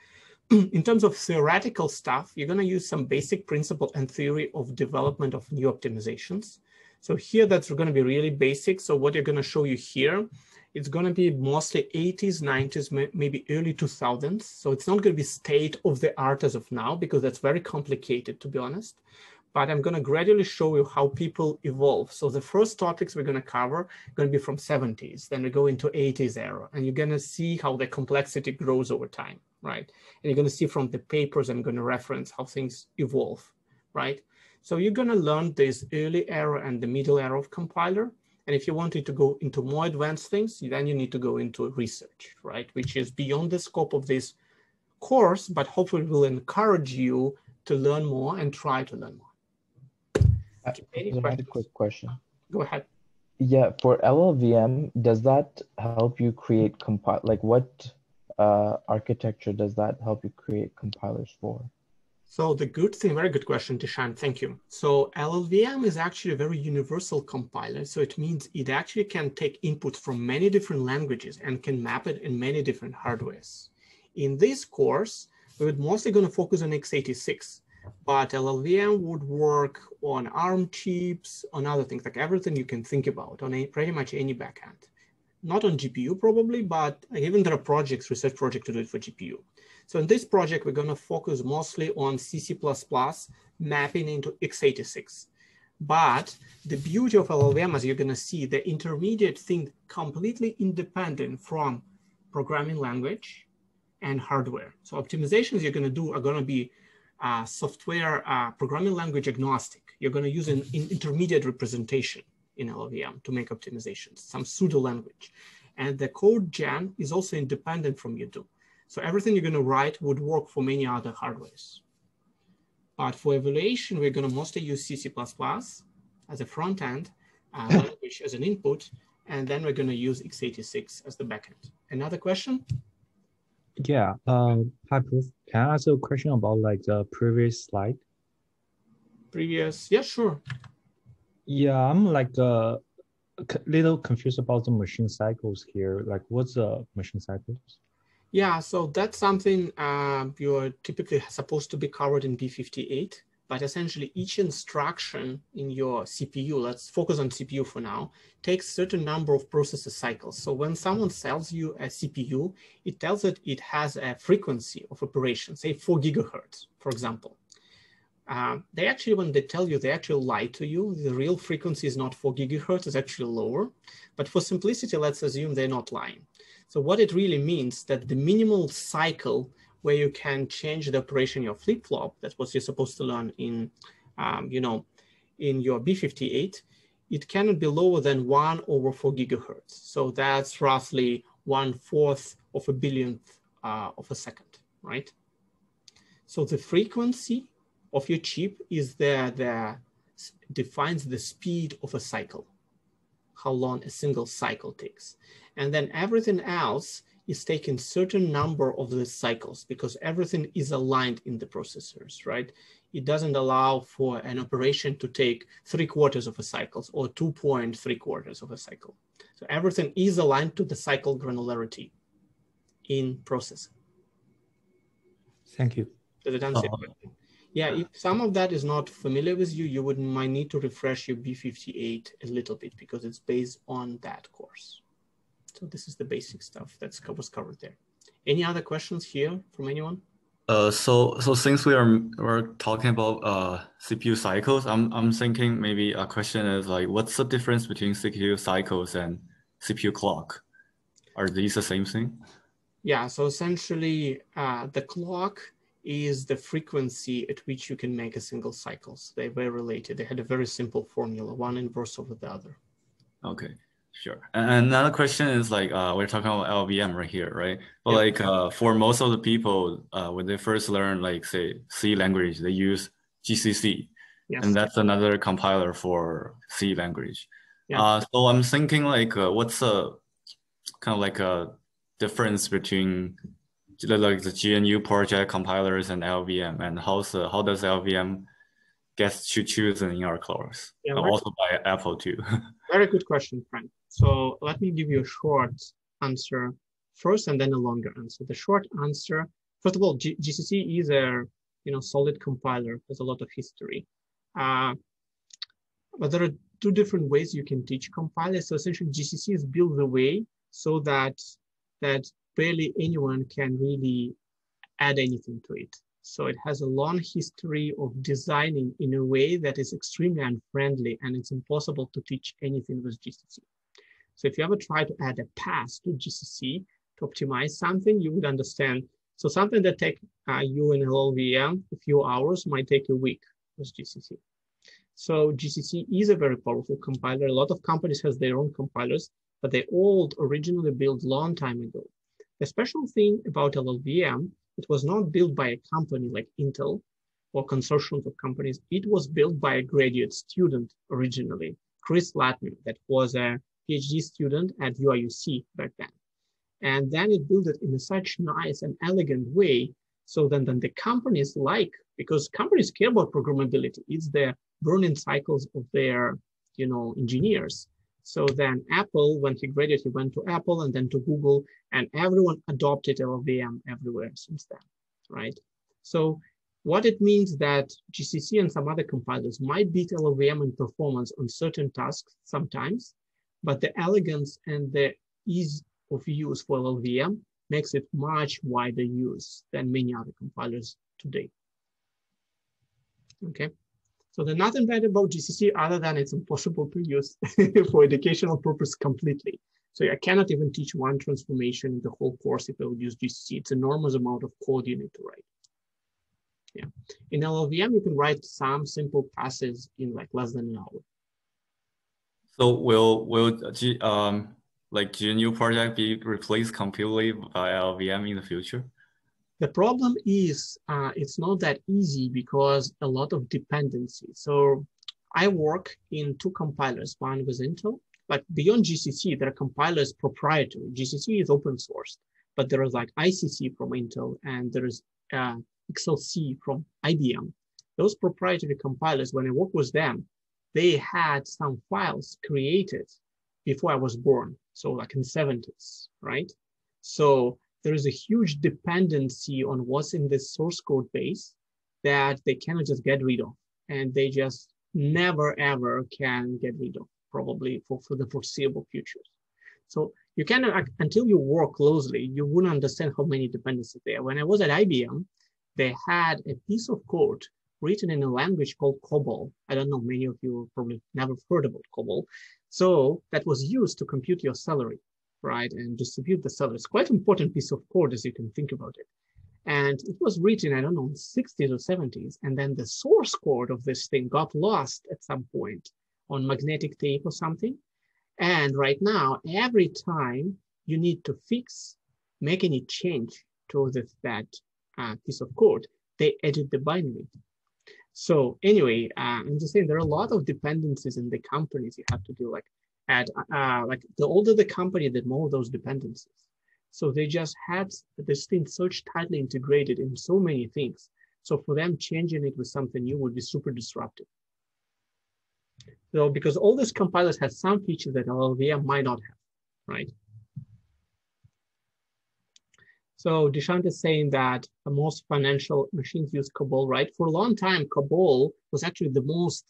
In terms of theoretical stuff, you're going to use some basic principle and theory of development of new optimizations. So here that's going to be really basic. So what you're going to show you here, it's going to be mostly 80s, 90s, maybe early 2000s. So it's not going to be state of the art as of now, because that's very complicated, to be honest. But I'm going to gradually show you how people evolve. So the first topics we're going to cover are going to be from 70s, then we go into 80s era, and you're going to see how the complexity grows over time, right? And you're going to see from the papers, I'm going to reference how things evolve, right? So you're going to learn this early era and the middle era of compiler. And if you wanted to go into more advanced things, then you need to go into research, right? Which is beyond the scope of this course, but hopefully will encourage you to learn more and try to learn more. I had a quick question. Go ahead. Yeah, for LLVM, does that help you create what architecture does that help you create compilers for? So the good thing, very good question, Tishan, thank you. So LLVM is actually a very universal compiler. So it means it actually can take input from many different languages and can map it in many different hardwares. In this course, we're mostly going to focus on x86. But LLVM would work on ARM chips, on other things, like everything you can think about on pretty much any backend. Not on GPU probably, but even there are projects, research projects to do it for GPU. So in this project, we're going to focus mostly on C++ mapping into x86. But the beauty of LLVM, as you're going to see, the intermediate thing completely independent from programming language and hardware. So optimizations you're going to do are going to be software programming language agnostic. You're going to use an intermediate representation in LLVM to make optimizations, some pseudo language. And the code gen is also independent from you do. So everything you're going to write would work for many other hardwares. But for evaluation, we're going to mostly use C++ as a front end, language as an input, and then we're going to use x86 as the backend. Another question? Yeah, hi, Prof. Can I ask a question about the previous slide? Previous, yeah, sure. Yeah, I'm a little confused about the machine cycles here. What's the machine cycles? Yeah, so that's something you're typically supposed to be covered in B58, but essentially each instruction in your CPU, let's focus on CPU for now, takes certain number of processor cycles. So when someone sells you a CPU, it tells it it has a frequency of operation, say 4 gigahertz, for example. They actually, when they tell you, they actually lie to you. The real frequency is not 4 gigahertz, it's actually lower. But for simplicity, let's assume they're not lying. So what it really means that the minimal cycle where you can change the operation of your flip-flop, that's what you're supposed to learn in, in your B58, it cannot be lower than 1 over 4 gigahertz. So that's roughly 1/4 of a billionth of a second, right? So the frequency of your chip is that defines the speed of a cycle, how long a single cycle takes. And then everything else is taking certain number of the cycles because everything is aligned in the processors, right? It doesn't allow for an operation to take 3/4 of a cycle or 2.75 of a cycle. So everything is aligned to the cycle granularity in processing. Thank you. Does it answer your question? Yeah, if some of that is not familiar with you, you might need to refresh your B58 a little bit because it's based on that course. So this is the basic stuff that was covered there. Any other questions here from anyone? So since we're talking about CPU cycles, I'm thinking maybe a question is like, what's the difference between CPU cycles and CPU clock? Are these the same thing? Yeah, so essentially the clock is the frequency at which you can make a single cycle. So they're very related. They had a very simple formula, one inverse over the other. Okay, sure. And another question is like, we're talking about LVM right here, right? But Yeah. like for most of the people, when they first learn like say C language, they use GCC. Yes. And that's another compiler for C language. Yeah. So I'm thinking like, what's a kind of like a difference between like the GNU project compilers and LVM, and how does LVM get to choose in our course? Yeah, also by Apple too. Very good question, Frank. So let me give you a short answer first and then a longer answer. The short answer, first of all, GCC is a solid compiler. There's a lot of history. But there are two different ways you can teach compilers. So essentially GCC is built the way so that barely anyone can really add anything to it. So it has a long history of designing in a way that is extremely unfriendly, and it's impossible to teach anything with GCC. So if you ever try to add a pass to GCC to optimize something, you would understand. So something that take you in LLVM a few hours might take a week with GCC. So GCC is a very powerful compiler. A lot of companies has their own compilers, but they all originally built a long time ago. The special thing about LLVM, it was not built by a company like Intel or consortiums of companies. It was built by a graduate student originally, Chris Latner, that was a PhD student at UIUC back then. And then it built it in such nice and elegant way. So then the companies because companies care about programmability. It's the burning cycles of their, engineers. So then Apple, when he graduated, he went to Apple and then to Google, and everyone adopted LLVM everywhere since then, right? So what it means that GCC and some other compilers might beat LLVM in performance on certain tasks sometimes, but the elegance and the ease of use for LLVM makes it much wider use than many other compilers today. Okay. So there's nothing bad about GCC other than it's impossible to use for educational purpose completely. So I cannot even teach one transformation in the whole course if I would use GCC. It's an enormous amount of code you need to write. Yeah. In LLVM, you can write some simple passes in like less than an hour. So will like GNU project be replaced completely by LLVM in the future? The problem is it's not that easy because a lot of dependency. So I work in two compilers, one with Intel. Like beyond GCC, there are compilers proprietary. GCC is open source, but there is like ICC from Intel and there is XLC from IBM. Those proprietary compilers, when I work with them, they had some files created before I was born. So like in the 70s, right? So there is a huge dependency on what's in this source code base that they cannot just get rid of. And they just never, ever can get rid of, probably for the foreseeable futures. So you cannot, until you work closely, you wouldn't understand how many dependencies there are. When I was at IBM, they had a piece of code written in a language called COBOL. I don't know, many of you probably never heard about COBOL. So that was used to compute your salary, right, and distribute the salary. It's quite an important piece of code as you can think about it. And it was written, I don't know, in the 60s or 70s. And then the source code of this thing got lost at some point on magnetic tape or something. And right now, every time you need to make any change to that piece of code, they edit the binary. So anyway, I'm just saying there are a lot of dependencies in the companies you have to do. Like the older the company, the more those dependencies. So they just had this thing so tightly integrated in so many things. So for them, changing it with something new would be super disruptive. So because all these compilers have some features that LLVM might not have, right? So Dishant is saying that most financial machines use COBOL, right? For a long time, COBOL was actually the most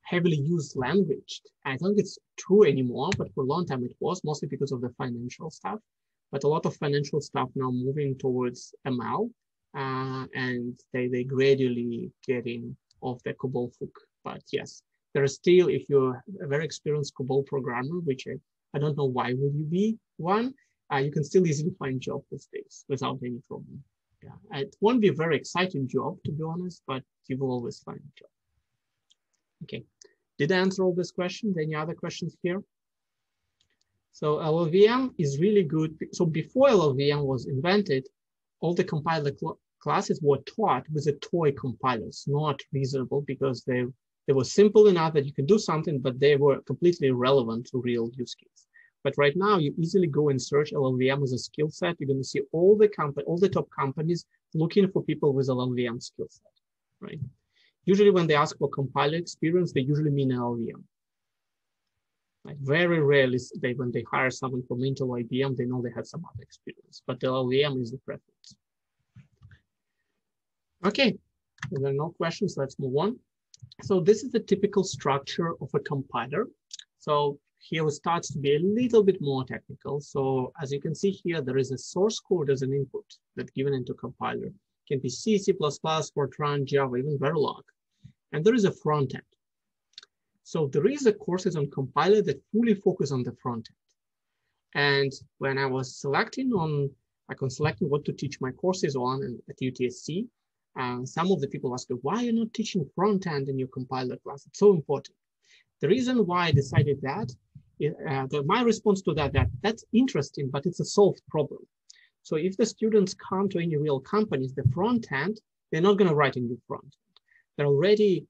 heavily used language. I don't think it's true anymore, but for a long time it was, mostly because of the financial stuff. But a lot of financial stuff now moving towards ML. and they gradually getting off the COBOL hook. But yes, there are still, if you're a very experienced COBOL programmer, which I don't know why would you be one, you can still easily find job these days without any problem. Yeah, it won't be a very exciting job, to be honest, but you will always find a job. Okay, did I answer all these questions? Any other questions here? So LLVM is really good. So before LLVM was invented, all the compiler classes were taught with a toy compilers, not reasonable, because they were simple enough that you could do something, but they were completely irrelevant to real use case. But right now, you easily go and search LLVM as a skill set. You're going to see all the top companies looking for people with LLVM skill set, right? Usually when they ask for compiler experience, they usually mean LLVM. Like very rarely, when they hire someone from Intel or IBM, they know they had some other experience, but the LLVM is the preference. Okay, if there are no questions, let's move on. So this is the typical structure of a compiler. So here it starts to be a little bit more technical. So as you can see here, there is a source code as an input that's given into compiler. It can be C, C++, Fortran, Java, even Verilog. And there is a front end. So there is a courses on compiler that fully focus on the front end. And when I was selecting what to teach my courses on at UTSC, some of the people asked me, why are you not teaching front end in your compiler class? It's so important. The reason why I decided that, my response to that's interesting, but it's a solved problem. So if the students come to any real companies, the front end, they're not going to write a new front end. They're already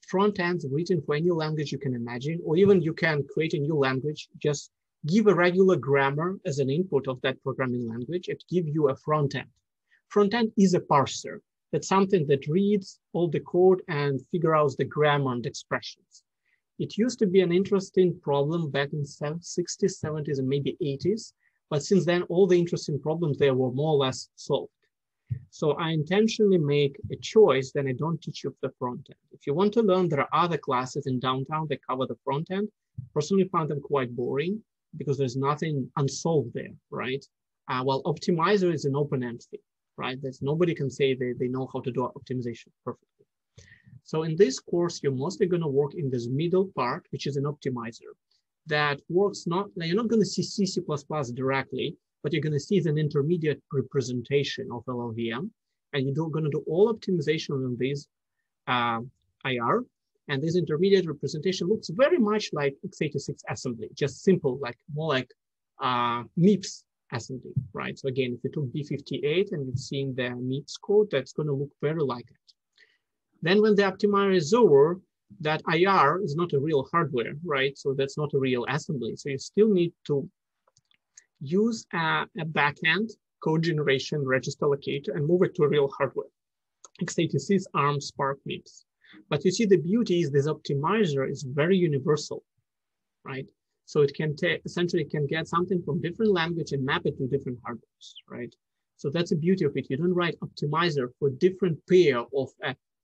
front ends written for any language you can imagine, or even you can create a new language, just give a regular grammar as an input of that programming language, and give you a front end. Front end is a parser. That's something that reads all the code and figure out the grammar and expressions. It used to be an interesting problem back in the 60s, 70s, and maybe 80s. But since then, all the interesting problems there were more or less solved. So I intentionally make a choice that I don't teach you the front end. If you want to learn, there are other classes in downtown that cover the front end. Personally found them quite boring because there's nothing unsolved there, right? While optimizer is an open-end thing, right? There's nobody can say they know how to do optimization perfectly. So in this course, you're mostly going to work in this middle part, which is an optimizer that works not, now you're not going to see C, C++ directly, but you're going to see an intermediate representation of LLVM, and you're going to do all optimization on this IR. And this intermediate representation looks very much like x86 assembly, just simple, like more like MIPS assembly, right? So again, if you took B58 and you've seen the MIPS code, that's going to look very like it. Then when the optimizer is over, that IR is not a real hardware, right? So that's not a real assembly. So you still need to use a backend code generation register locator and move it to a real hardware. x86, ARM, Spark, MIPS. But you see the beauty is this optimizer is very universal, right? So it can essentially can get something from different language and map it to different hardwares, right? So that's the beauty of it. You don't write optimizer for different pair of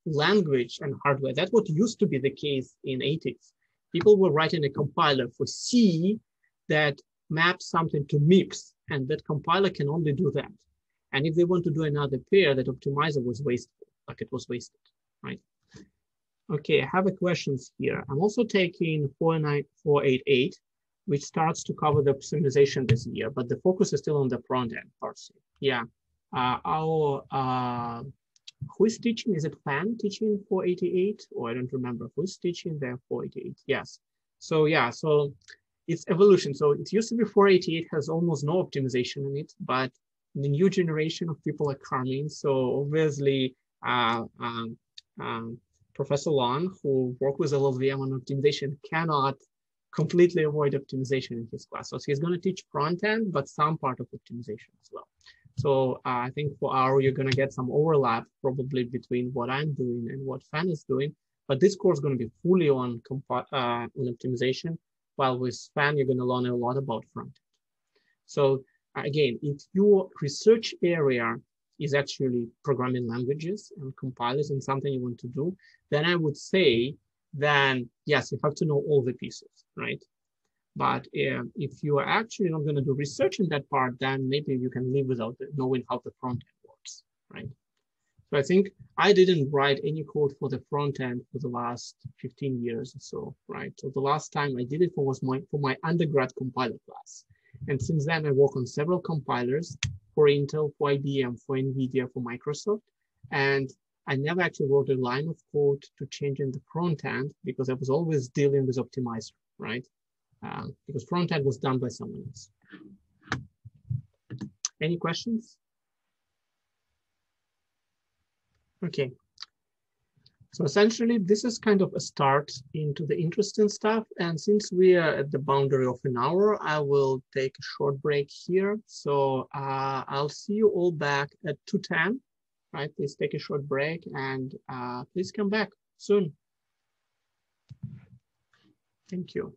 language and hardware. That's what used to be the case in 80s. People were writing a compiler for C that maps something to MIPS, and that compiler can only do that. And if they want to do another pair, that optimizer was wasteful, like it was wasted, right? Okay, I have a questions here. I'm also taking 488, which starts to cover the optimization this year, but the focus is still on the front end parsing. Yeah, who is teaching? Is it Fan teaching 488? Or I don't remember who's teaching there 488. Yes. So yeah, so it's evolution. So it used to be 488 has almost no optimization in it, but the new generation of people are coming. So obviously, Professor Long, who worked with LLVM on optimization, cannot completely avoid optimization in his class. So he's going to teach front end, but some part of optimization as well. So I think for our, you're going to get some overlap probably between what I'm doing and what Fan is doing. But this course is going to be fully on optimization, while with Fan, you're going to learn a lot about front end. So again, if your research area is actually programming languages and compilers and something you want to do, then I would say then, yes, you have to know all the pieces, right? But if you are actually not going to do research in that part, then maybe you can live without knowing how the front end works, right? So I think I didn't write any code for the front end for the last 15 years or so, right? So the last time I did it was for my undergrad compiler class. And since then I work on several compilers for Intel, for IBM, for NVIDIA, for Microsoft. And I never actually wrote a line of code to change in the front end because I was always dealing with optimizer, right? Because front end was done by someone else. Any questions? Okay. So essentially, this is kind of a start into the interesting stuff. And since we are at the boundary of an hour, I will take a short break here. So I'll see you all back at 2:10, right? Please take a short break and please come back soon. Thank you.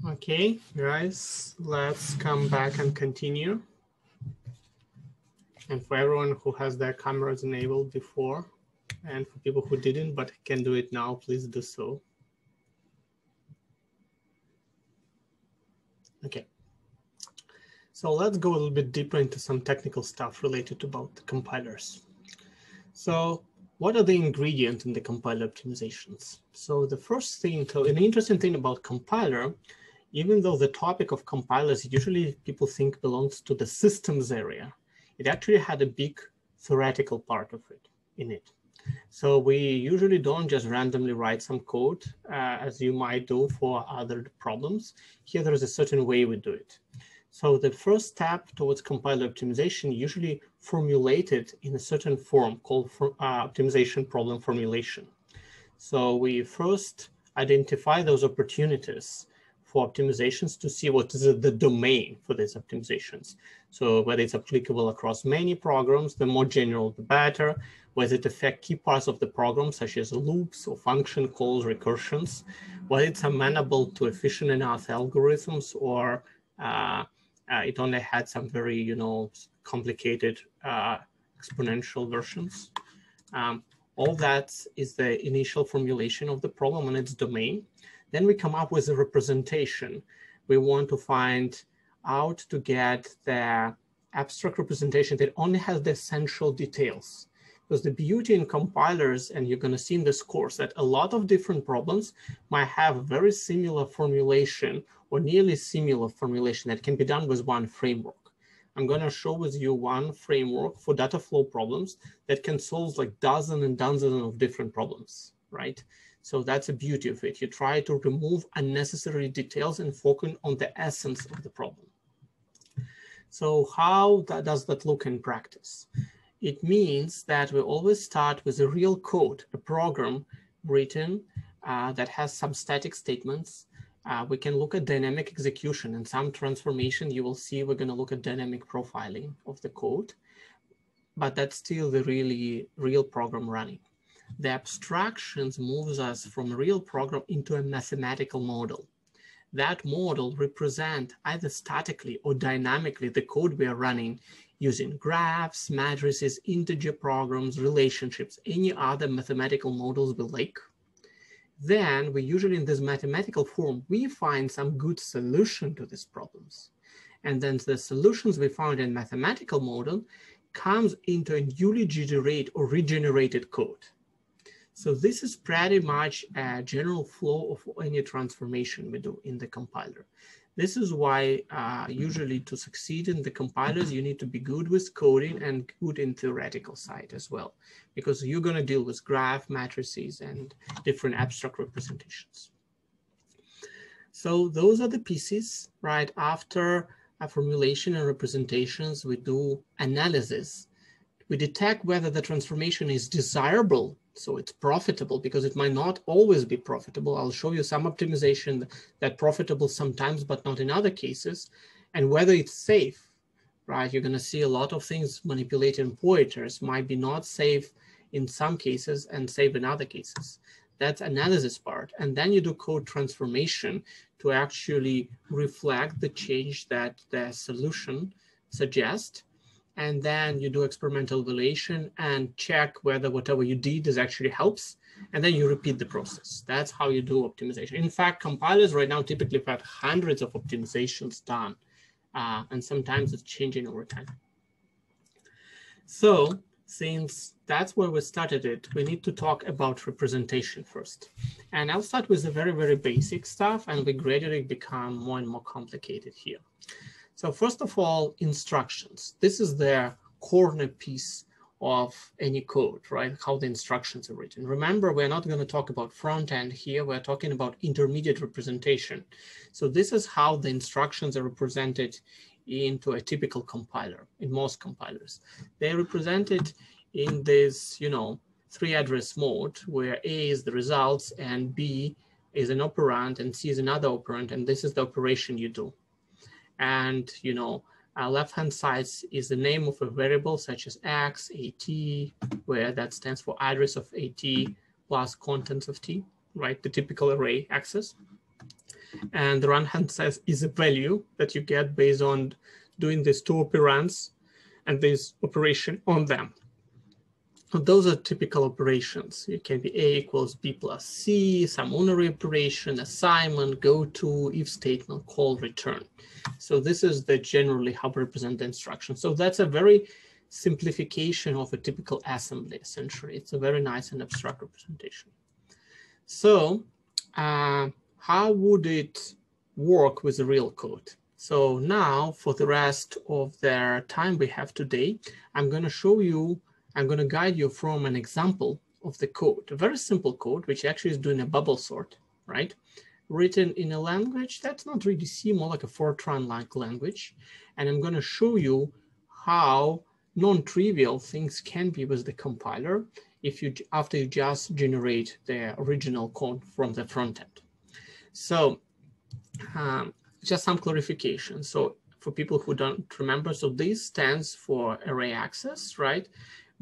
Okay, guys, let's come back and continue. And for everyone who has their cameras enabled before, and for people who didn't but can do it now, please do so. Okay. So let's go a little bit deeper into some technical stuff related to about the compilers. So what are the ingredients in the compiler optimizations? So the first thing, an interesting thing about compiler, even though the topic of compilers usually people think belongs to the systems area, it actually had a big theoretical part of it in it. So we usually don't just randomly write some code as you might do for other problems. Here there is a certain way we do it. So the first step towards compiler optimization usually formulated in a certain form called optimization problem formulation. So we first identify those opportunities for optimizations to see what is the domain for these optimizations. So whether it's applicable across many programs, the more general, the better. Whether it affects key parts of the program, such as loops or function calls, recursions. Whether it's amenable to efficient enough algorithms, or it only had some very, complicated exponential versions. All that is the initial formulation of the problem and its domain. Then we come up with a representation. We want to find out to get the abstract representation that only has the essential details. Because the beauty in compilers, and you're going to see in this course, that a lot of different problems might have a very similar formulation or nearly similar formulation that can be done with one framework. I'm going to show with you one framework for data flow problems that can solve like dozens and dozens of different problems, right? So that's the beauty of it. You try to remove unnecessary details and focus on the essence of the problem. So how does that look in practice? It means that we always start with a real code, a program written that has some static statements. We can look at dynamic execution, and some transformation you will see we're going to look at dynamic profiling of the code, but that's still the really real program running. The abstractions moves us from a real program into a mathematical model. That model represents either statically or dynamically the code we are running using graphs, matrices, integer programs, relationships, any other mathematical models we like. Then we usually in this mathematical form, we find some good solution to these problems. And then the solutions we found in mathematical model comes into a newly generated or regenerated code. So this is pretty much a general flow of any transformation we do in the compiler. This is why usually to succeed in the compilers, you need to be good with coding and good in theoretical side as well, because you're going to deal with graph matrices and different abstract representations. So those are the pieces, right? After a formulation and representations, we do analysis. We detect whether the transformation is desirable, so it's profitable, because it might not always be profitable. I'll show you some optimization that profitable sometimes, but not in other cases, and whether it's safe, right? You're going to see a lot of things manipulating pointers might be not safe in some cases and safe in other cases. That's analysis part. And then you do code transformation to actually reflect the change that the solution suggests. And then you do experimental evaluation and check whether whatever you did is actually helps. And then you repeat the process. That's how you do optimization. In fact, compilers right now typically have hundreds of optimizations done. And sometimes it's changing over time. So since that's where we started it, we need to talk about representation first. And I'll start with the very, very basic stuff, and we gradually become more and more complicated here. So first of all, instructions. This is the corner piece of any code, right? How the instructions are written. Remember, we're not going to talk about front end here. We're talking about intermediate representation. So this is how the instructions are represented into a typical compiler, in most compilers. They're represented in this, three address mode, where A is the results and B is an operand and C is another operand, and this is the operation you do. And, left-hand side is the name of a variable such as X, AT, where that stands for address of AT plus contents of T, right? The typical array access. And the runtime size is a value that you get based on doing these two operands and this operation on them. So those are typical operations. It can be A equals B plus C, some unary operation, assignment, go to, if statement, call, return. So this is the generally how we represent the instruction. So that's a very simplification of a typical assembly, essentially. It's a very nice and abstract representation. So how would it work with the real code? So now for the rest of the time we have today, I'm going to guide you from an example of the code, a very simple code, which actually is doing a bubble sort, right? Written in a language that's not really C, more like a Fortran-like language. And I'm going to show you how non-trivial things can be with the compiler after you just generate the original code from the front end. So just some clarification. So for people who don't remember, so this stands for array access, right?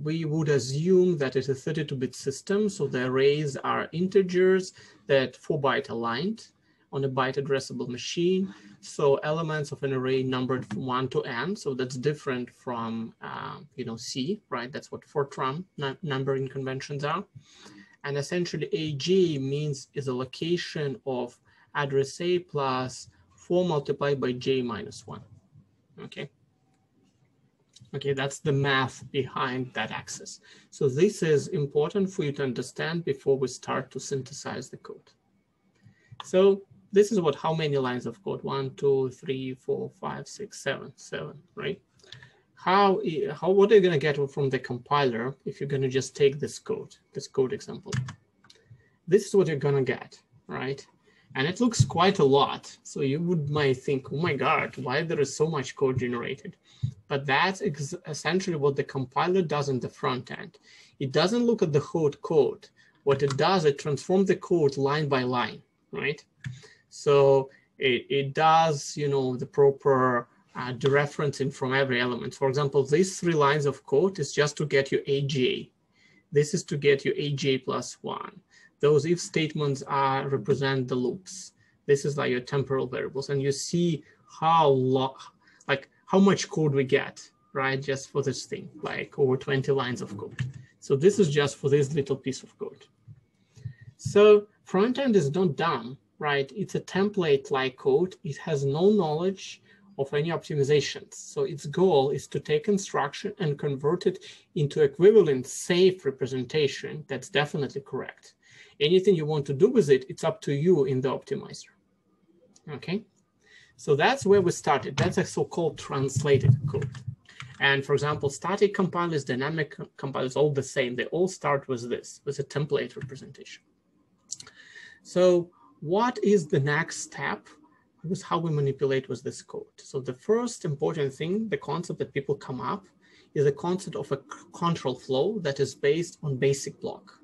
We would assume that it's a 32-bit system. So the arrays are integers that 4-byte aligned on a byte addressable machine. So elements of an array numbered from 1 to n. So that's different from C, right? That's what Fortran numbering conventions are. And essentially AJ is a location of address A plus 4 multiplied by J minus 1, okay? Okay, that's the math behind that access. So this is important for you to understand before we start to synthesize the code. So this is how many lines of code? 1, 2, 3, 4, 5, 6, 7, right? What are you gonna get from the compiler if you're gonna just take this code example? This is what you're gonna get, right? And it looks quite a lot. So you might think, oh my God, why there is so much code generated? But that's essentially what the compiler does in the front end. It doesn't look at the whole code. What it does, it transforms the code line by line, right? So it does, the proper dereferencing from every element. For example, these 3 lines of code is just to get you AJ. This is to get you AJ plus 1. Those if statements represent the loops. This is like your temporal variables. And you see how much code we get, right? Just for this thing, like over 20 lines of code. So this is just for this little piece of code. So front end is not dumb, right? It's a template-like code. It has no knowledge of any optimizations. So its goal is to take instruction and convert it into equivalent safe representation that's definitely correct. Anything you want to do with it, it's up to you in the optimizer, okay? So that's where we started. That's a so-called translated code. And for example, static compilers, dynamic compilers, all the same. They all start with this, with a template representation. So what is the next step with how we manipulate with this code? So the first important thing, the concept that people come up is the concept of a control flow that is based on basic block.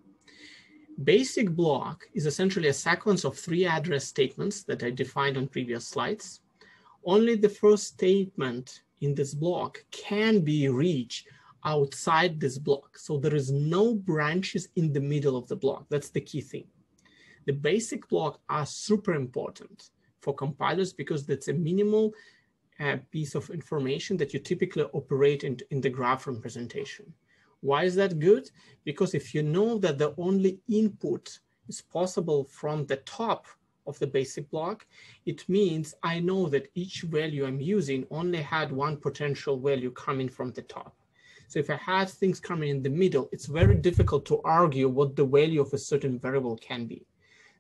Basic block is essentially a sequence of 3 address statements that I defined on previous slides. Only the first statement in this block can be reached outside this block. So there is no branches in the middle of the block. That's the key thing. The basic block are super important for compilers because that's a minimal piece of information that you typically operate in the graph representation. Why is that good? Because if you know that the only input is possible from the top of the basic block, it means I know that each value I'm using only had one potential value coming from the top. So if I had things coming in the middle, it's very difficult to argue what the value of a certain variable can be.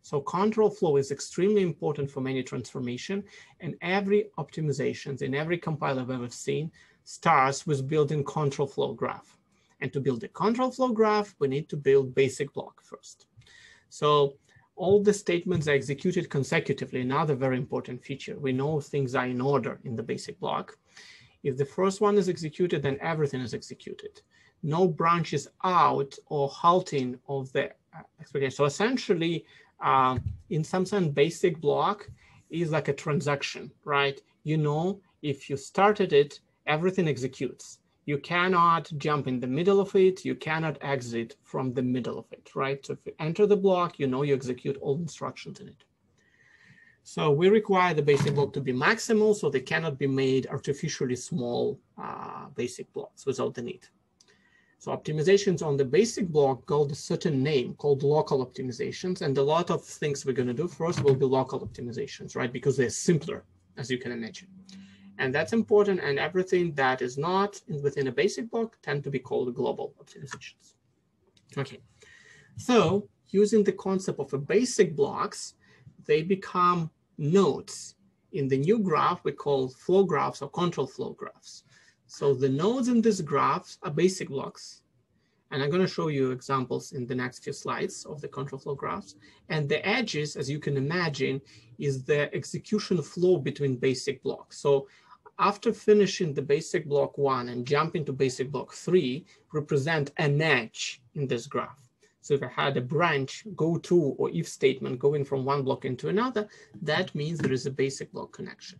So control flow is extremely important for many transformation, and every optimizations in every compiler I've ever seen starts with building control flow graph. And to build a control flow graph, we need to build basic block first. So all the statements are executed consecutively, another very important feature. We know things are in order in the basic block. If the first one is executed, then everything is executed. No branches out or halting of the expectation. So essentially, in some sense, basic block is like a transaction, right? If you started it, everything executes. You cannot jump in the middle of it. You cannot exit from the middle of it, right? So if you enter the block, you execute all instructions in it. So we require the basic block to be maximal, so they cannot be made artificially small basic blocks without the need. So optimizations on the basic block got a certain name called local optimizations, and a lot of things we're going to do first will be local optimizations, right? Because they're simpler, as you can imagine. And that's important, and everything that is not within a basic block tend to be called global optimizations. Okay, so using the concept of a basic blocks, they become nodes. In the new graph, we call flow graphs or control flow graphs. So the nodes in these graphs are basic blocks. And I'm going to show you examples in the next few slides of the control flow graphs. And the edges, as you can imagine, is the execution flow between basic blocks. So after finishing the basic block 1 and jumping to basic block 3, represent an edge in this graph. So if I had a branch, go to, or if statement going from one block into another, that means there is a basic block connection.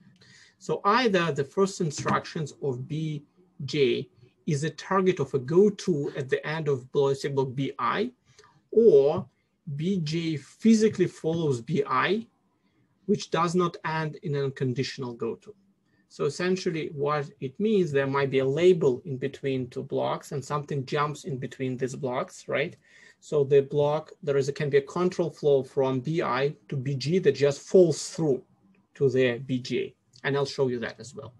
So either the first instructions of bj is a target of a go to at the end of basic block bi, or bj physically follows bi, which does not end in an unconditional go to. So essentially what it means, there might be a label in between two blocks and something jumps in between these blocks, right? So the block, can be a control flow from BI to BG that just falls through to the BGA. And I'll show you that as well.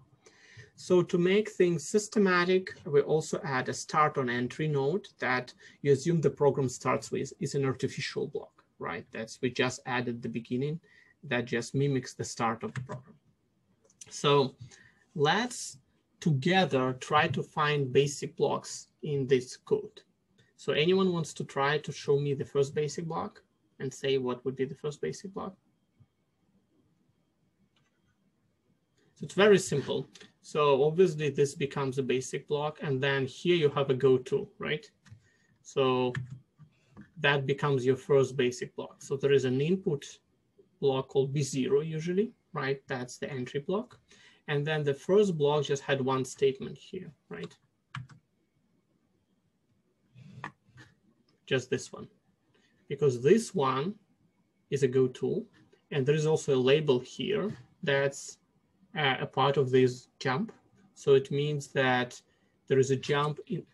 So to make things systematic, we also add a start on entry node that you assume the program starts with is an artificial block, right? We just added the beginning that just mimics the start of the program. So let's together try to find basic blocks in this code. So anyone wants to try to show me the first basic block and say what would be the first basic block? So it's very simple. So obviously this becomes a basic block, and then here you have a go-to, right? So that becomes your first basic block. So there is an input block called B0 usually, right? That's the entry block. And then the first block just had one statement here, right? Just this one, because this one is a go-to, and there is also a label here that's a part of this jump. So it means that there is a jump in,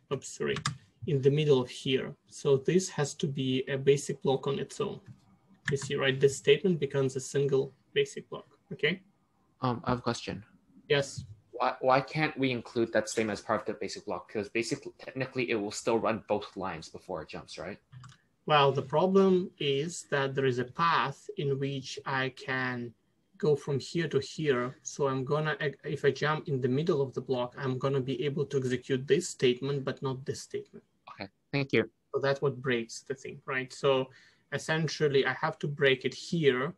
in the middle of here. So this has to be a basic block on its own. You see, right? This statement becomes a single basic block. Okay. I have a question. Yes. Why can't we include that statement as part of the basic block? Because technically it will still run both lines before it jumps, right? Well, the problem is that there is a path in which I can go from here to here. So I'm gonna, if I jump in the middle of the block, I'm gonna be able to execute this statement, but not this statement. Okay, thank you. So that's what breaks the thing, right? So essentially I have to break it here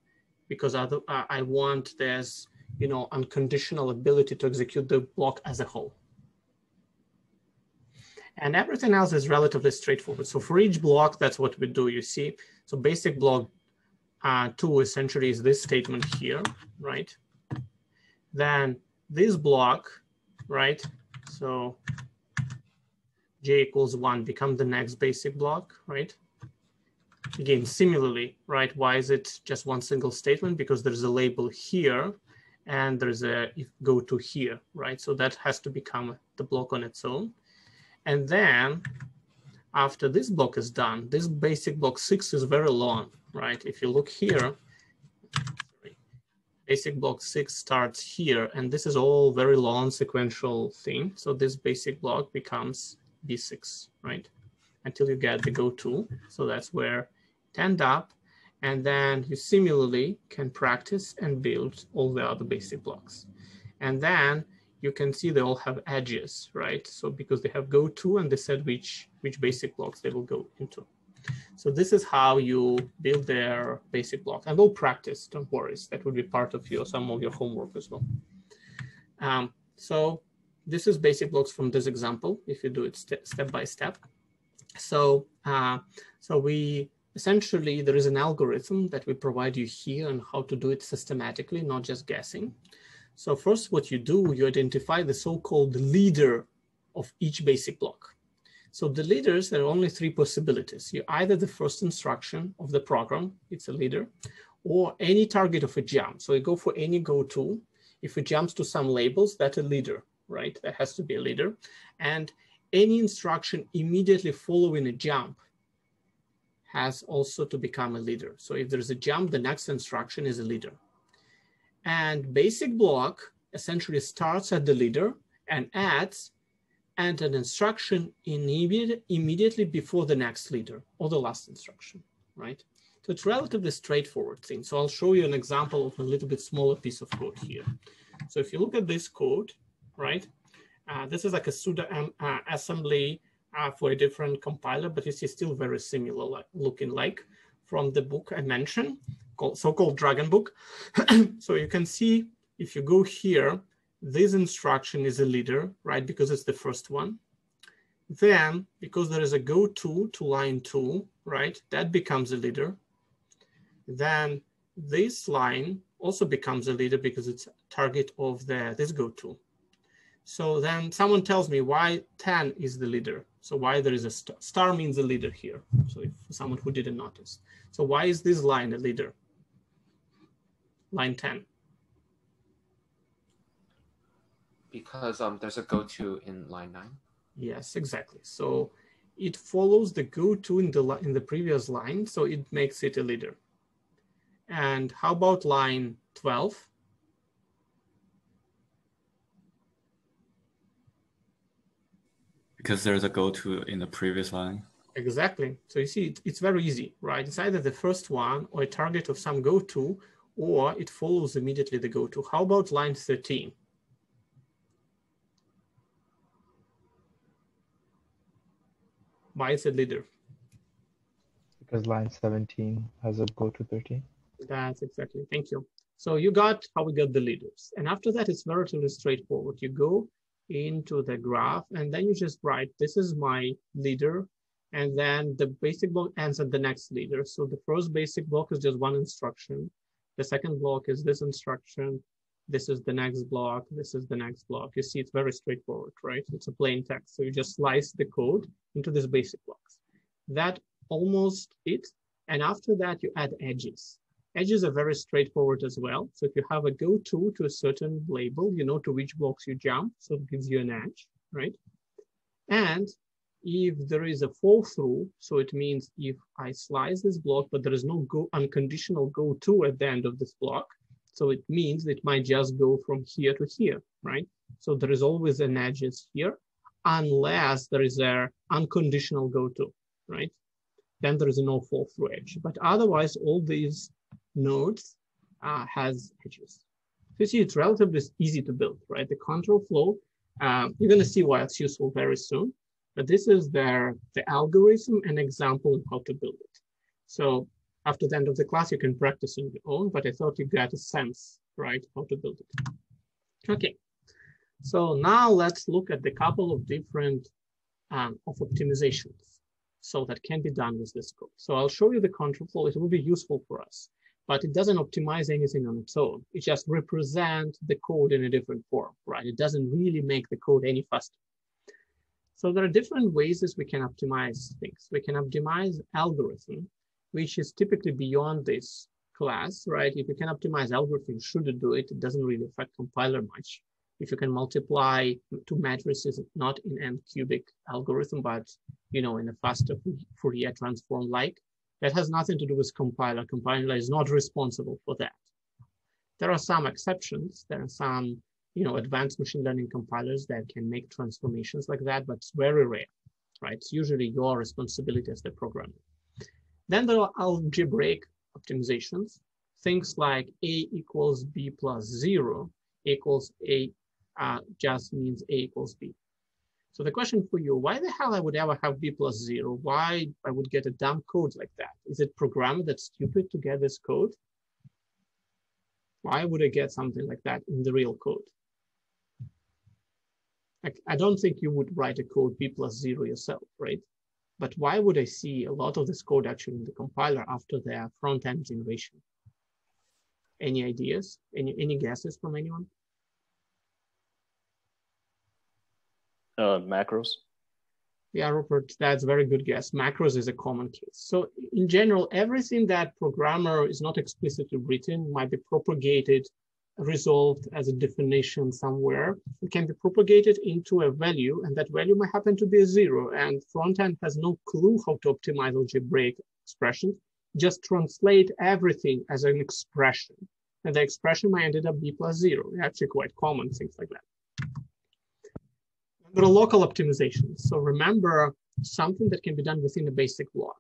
because I want this, unconditional ability to execute the block as a whole. And everything else is relatively straightforward. So for each block, that's what we do, you see. So basic block 2 essentially is this statement here, right? Then this block, right? So j equals 1 become the next basic block, right? Again, similarly, right? Why is it just one single statement? Because there's a label here and there's a go to here, right? So that has to become the block on its own. And then after this block is done, this basic block 6 is very long, right? If you look here, basic block 6 starts here, and this is all very long sequential thing. So this basic block becomes B6, right? Until you get the go to. So that's where it ends up. And then you similarly can practice and build all the other basic blocks. And then you can see they all have edges, right? So because they have go to and they said which basic blocks they will go into. So this is how you build their basic block. And we'll practice, don't worry. That would be part of some of your homework as well. So this is basic blocks from this example, if you do it step by step. So, essentially, there is an algorithm that we provide you here on how to do it systematically, not just guessing. So first, what you do, you identify the so-called leader of each basic block. So the leaders, there are only three possibilities. You either the first instruction of the program, it's a leader, or any target of a jump. So you go for any go-to. If it jumps to some labels, that's a leader, right? That has to be a leader. And any instruction immediately following a jump has also to become a leader. So if there's a jump, the next instruction is a leader. And basic block essentially starts at the leader and adds and an instruction immediately before the next leader or the last instruction, right? So it's relatively straightforward thing. So I'll show you an example of a little bit smaller piece of code here. So if you look at this code, right? This is like a pseudo assembly for a different compiler, but you see still very similar looking like from the book I mentioned, so-called Dragon book. So you can see if you go here, this instruction is a leader, right? Because it's the first one. Then, because there is a go to line 2, right? That becomes a leader. Then this line also becomes a leader because it's target of this go to. So then someone tells me why 10 is the leader. So why there is a star. Star means a leader here. So if someone who didn't notice. So why is this line a leader? Line 10. Because there's a go-to in line 9. Yes, exactly. So it follows the go-to in the previous line, so it makes it a leader. And how about line 12? Because there's a go-to in the previous line. Exactly. So you see, it's very easy, right? It's either the first one or a target of some go-to, or it follows immediately the go-to. How about line 13? Why is it leader? Because line 17 has a go to 13. That's exactly, thank you. So you got how we got the leaders. And after that, it's relatively straightforward. You go into the graph and then you just write, this is my leader. And then the basic block ends at the next leader. So the first basic block is just one instruction. The second block is this instruction. This is the next block. This is the next block. You see, it's very straightforward, right? It's a plain text. So you just slice the code into these basic blocks. That almost it. And after that, you add edges. Edges are very straightforward as well. So if you have a go-to to a certain label, you know to which blocks you jump. So it gives you an edge, right? And if there is a fall through, so it means if I slice this block, but there is no unconditional go-to at the end of this block, so it means it might just go from here to here, right? So there is always an edges here, unless there is an unconditional go-to, right? Then there is no fall through edge. But otherwise, all these nodes has edges. So you see, it's relatively easy to build, right? The control flow, you're gonna see why it's useful very soon. But this is the algorithm and example of how to build it. So after the end of the class, you can practice on your own, but I thought you got a sense, right, how to build it. Okay, so now let's look at the couple of different of optimizations so that can be done with this code. So I'll show you the control flow. It will be useful for us, but it doesn't optimize anything on its own. It just represents the code in a different form, right? It doesn't really make the code any faster. So there are different ways that we can optimize things. We can optimize algorithm, which is typically beyond this class, right? If you can optimize algorithm, you should do it. It doesn't really affect compiler much. If you can multiply two matrices, not in n-cubic algorithm, but in a faster Fourier transform like, that has nothing to do with compiler. Compiler is not responsible for that. There are some exceptions. There are some advanced machine learning compilers that can make transformations like that, but it's very rare, right? It's usually your responsibility as the programmer. Then there are algebraic optimizations, things like A equals B plus 0 equals A just means A equals B. So the question for you, why the hell I would ever have B plus 0? Why I would get a dumb code like that? Is it programmer that's stupid to get this code? Why would I get something like that in the real code? I don't think you would write a code B plus 0 yourself, right? But why would I see a lot of this code actually in the compiler after their front-end generation? Any ideas? Any guesses from anyone? Macros. Yeah, Rupert, that's a very good guess. Macros is a common case. So in general, everything that programmer is not explicitly written might be propagated, resolved as a definition somewhere. It can be propagated into a value, and that value might happen to be a 0. And frontend has no clue how to optimize algebraic expressions. Just translate everything as an expression. And the expression might end up b plus 0. Actually quite common, things like that. There are local optimizations. So remember something that can be done within a basic block.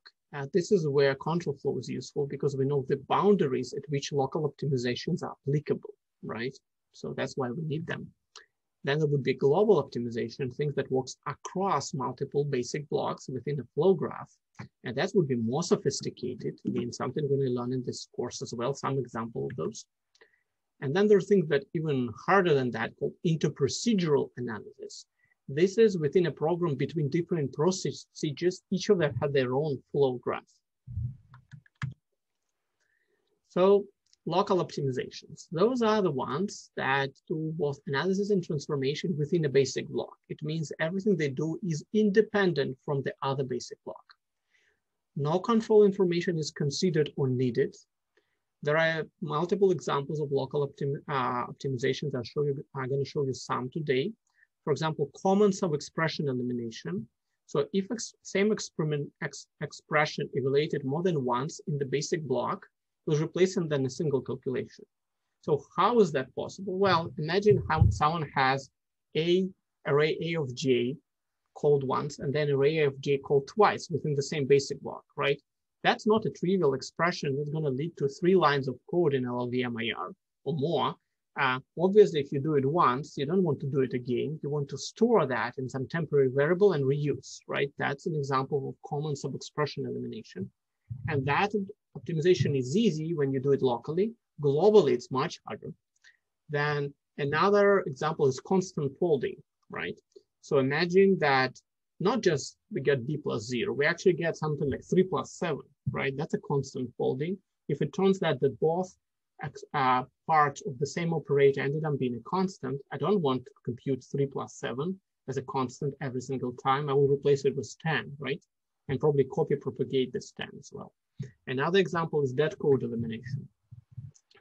This is where control flow is useful because we know the boundaries at which local optimizations are applicable, right? So that's why we need them. Then there would be global optimization, things that works across multiple basic blocks within a flow graph. And that would be more sophisticated, means something we're going to learn in this course as well, some example of those. And then there are things that even harder than that called interprocedural analysis. This is within a program between different procedures. Each of them had their own flow graph. So local optimizations, those are the ones that do both analysis and transformation within a basic block. It means everything they do is independent from the other basic block. No control information is considered or needed. There are multiple examples of local optimizations. I'm going to show you some today. For example, common sub-expression elimination. So if same expression evaluated more than once in the basic block, we'll replace them in a single calculation. So how is that possible? Well, imagine how someone has array A of j called once and then array A of j called twice within the same basic block, right? That's not a trivial expression. That's going to lead to 3 lines of code in LLVM-IR or more. Obviously, if you do it once, you don't want to do it again. You want to store that in some temporary variable and reuse, right? That's an example of common sub-expression elimination. And that optimization is easy when you do it locally. Globally, it's much harder. Then another example is constant folding, right? So imagine that not just we get b plus 0, we actually get something like 3 plus 7, right? That's a constant folding. If it turns out that both parts of the same operator ended up being a constant, I don't want to compute 3 plus 7 as a constant every single time. I will replace it with 10, right? And probably copy propagate this 10 as well. Another example is dead code elimination.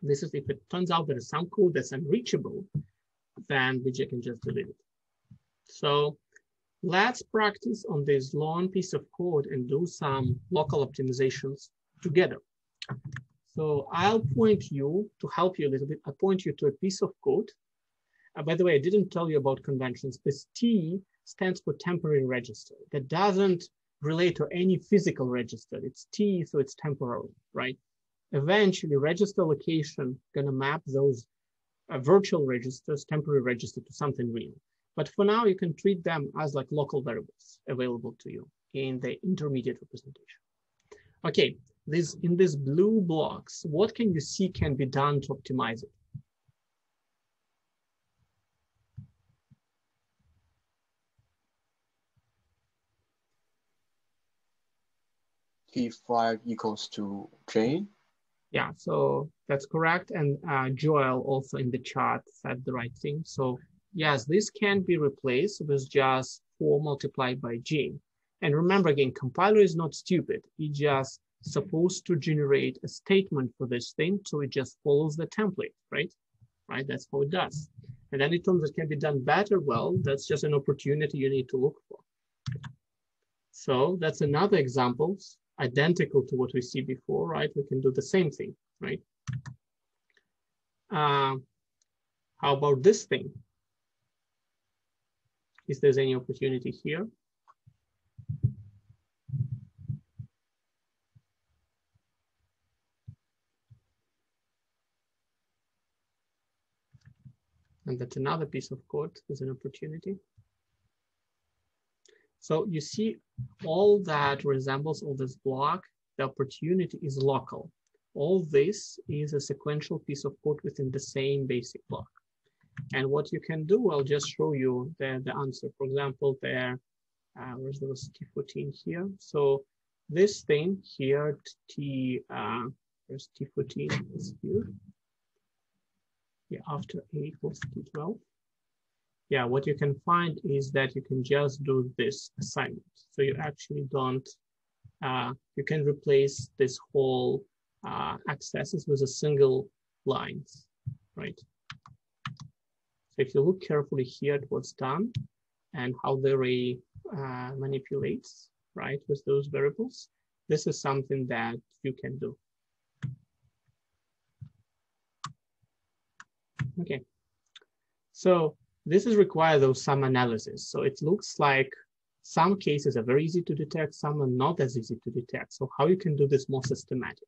This is if it turns out there is some code that's unreachable, then we can just delete it. So let's practice on this long piece of code and do some local optimizations together. So I'll point you, to help you a little bit, I'll point you to a piece of code. By the way, I didn't tell you about conventions. This T stands for temporary register. That doesn't relate to any physical register. It's T, so it's temporary, right? Eventually, register location gonna map those virtual registers, temporary register, to something real. But for now, you can treat them as like local variables available to you in the intermediate representation. Okay, in these blue blocks, what can you see can be done to optimize it? T5 equals to J. Yeah, so that's correct. And Joel also in the chart said the right thing. So yes, this can be replaced with just 4 multiplied by J. And remember again, compiler is not stupid. It just supposed to generate a statement for this thing. So it just follows the template, right? Right, that's how it does. And any terms that can be done better, well, that's just an opportunity you need to look for. So that's another example, identical to what we see before, right? We can do the same thing, right? How about this thing? Is there any opportunity here? And that's another piece of code with an opportunity. So you see all that resembles all this block, the opportunity is local. All this is a sequential piece of code within the same basic block. And what you can do, I'll just show you the answer. For example, there was T14 here. So this thing here, there's T14 is here. Yeah, after A equals T12. yeah, what you can find is that you can just do this assignment. So you actually don't, you can replace this whole accesses with a single lines, right? So if you look carefully here at what's done and how the array manipulates, right, with those variables, this is something that you can do. Okay, so this is required of some analysis. So it looks like some cases are very easy to detect, some are not as easy to detect. So how you can do this more systematic.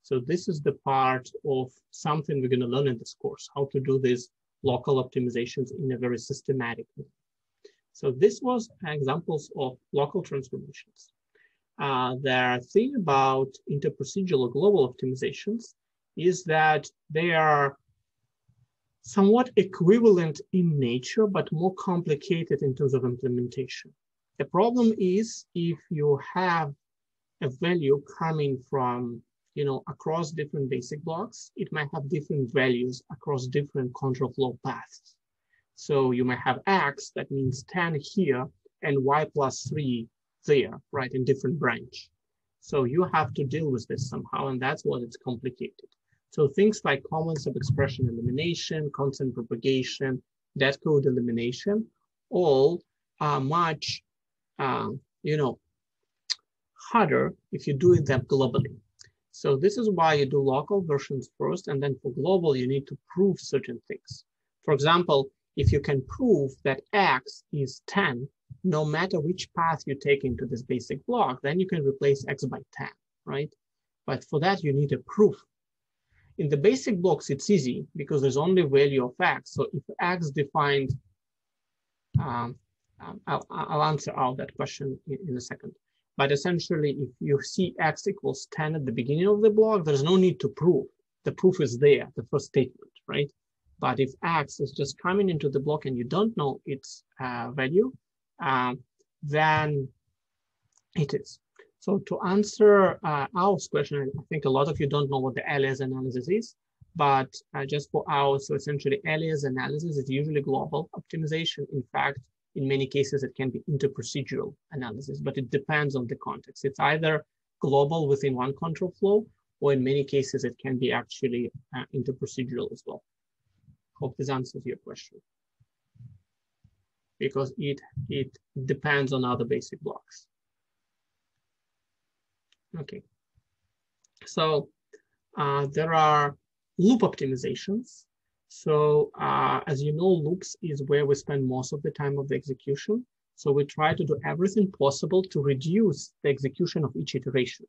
So this is the part of something we're going to learn in this course, how to do these local optimizations in a very systematic way. So this was examples of local transformations. The thing about interprocedural or global optimizations is that they are somewhat equivalent in nature, but more complicated in terms of implementation. The problem is if you have a value coming from, you know, across different basic blocks, it might have different values across different control flow paths. So you might have X, that means 10 here, and Y plus 3 there, right, in different branch. So you have to deal with this somehow, and that's what it's complicated. So things like common sub-expression elimination, constant propagation, dead code elimination, all are much, you know, harder if you're doing them globally. So this is why you do local versions first, and then for global, you need to prove certain things. For example, if you can prove that X is 10, no matter which path you take into this basic block, then you can replace X by 10, right? But for that, you need a proof. In the basic blocks, it's easy because there's only value of X. So if X defined, I'll answer out that question in a second. But essentially, if you see X equals 10 at the beginning of the block, there's no need to prove. The proof is there, the first statement, right? But if X is just coming into the block and you don't know its value, then it is. So to answer Ao's question, I think a lot of you don't know what the alias analysis is, but just for Ao, so essentially alias analysis is usually global optimization. In fact, in many cases, it can be interprocedural analysis, but it depends on the context. It's either global within one control flow, or in many cases, it can be actually interprocedural as well. Hope this answers your question. Because it depends on other basic blocks. Okay, so there are loop optimizations. So as you know, loops is where we spend most of the time of the execution. So we try to do everything possible to reduce the execution of each iteration.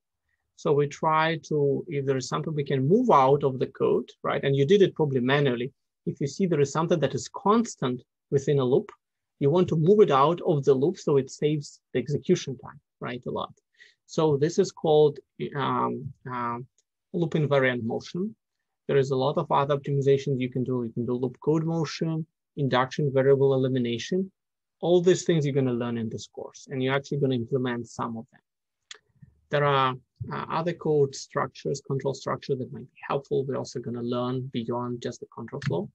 So we try to, if there is something we can move out of the code, right? And you did it probably manually. If you see there is something that is constant within a loop, you want to move it out of the loop so it saves the execution time, right? A lot. So this is called loop invariant motion. There is a lot of other optimizations you can do. You can do loop code motion, induction variable elimination. All these things you're going to learn in this course, and you're actually going to implement some of them. There are other code structures, control structure that might be helpful. We're also going to learn beyond just the control flow.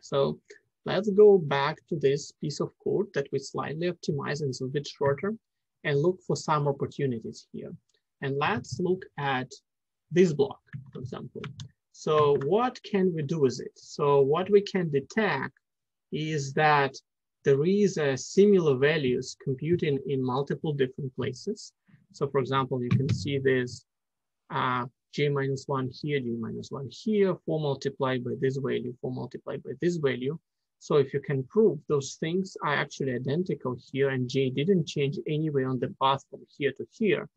So let's go back to this piece of code that we slightly optimize and it's a bit shorter, and look for some opportunities here. And let's look at this block, for example. So what can we do with it? So what we can detect is that there is a similar values computing in multiple different places. So for example, you can see this j-1 here, j-1 here, 4 multiplied by this value, 4 multiplied by this value. So if you can prove those things are actually identical here and j didn't change anyway on the path from here to here,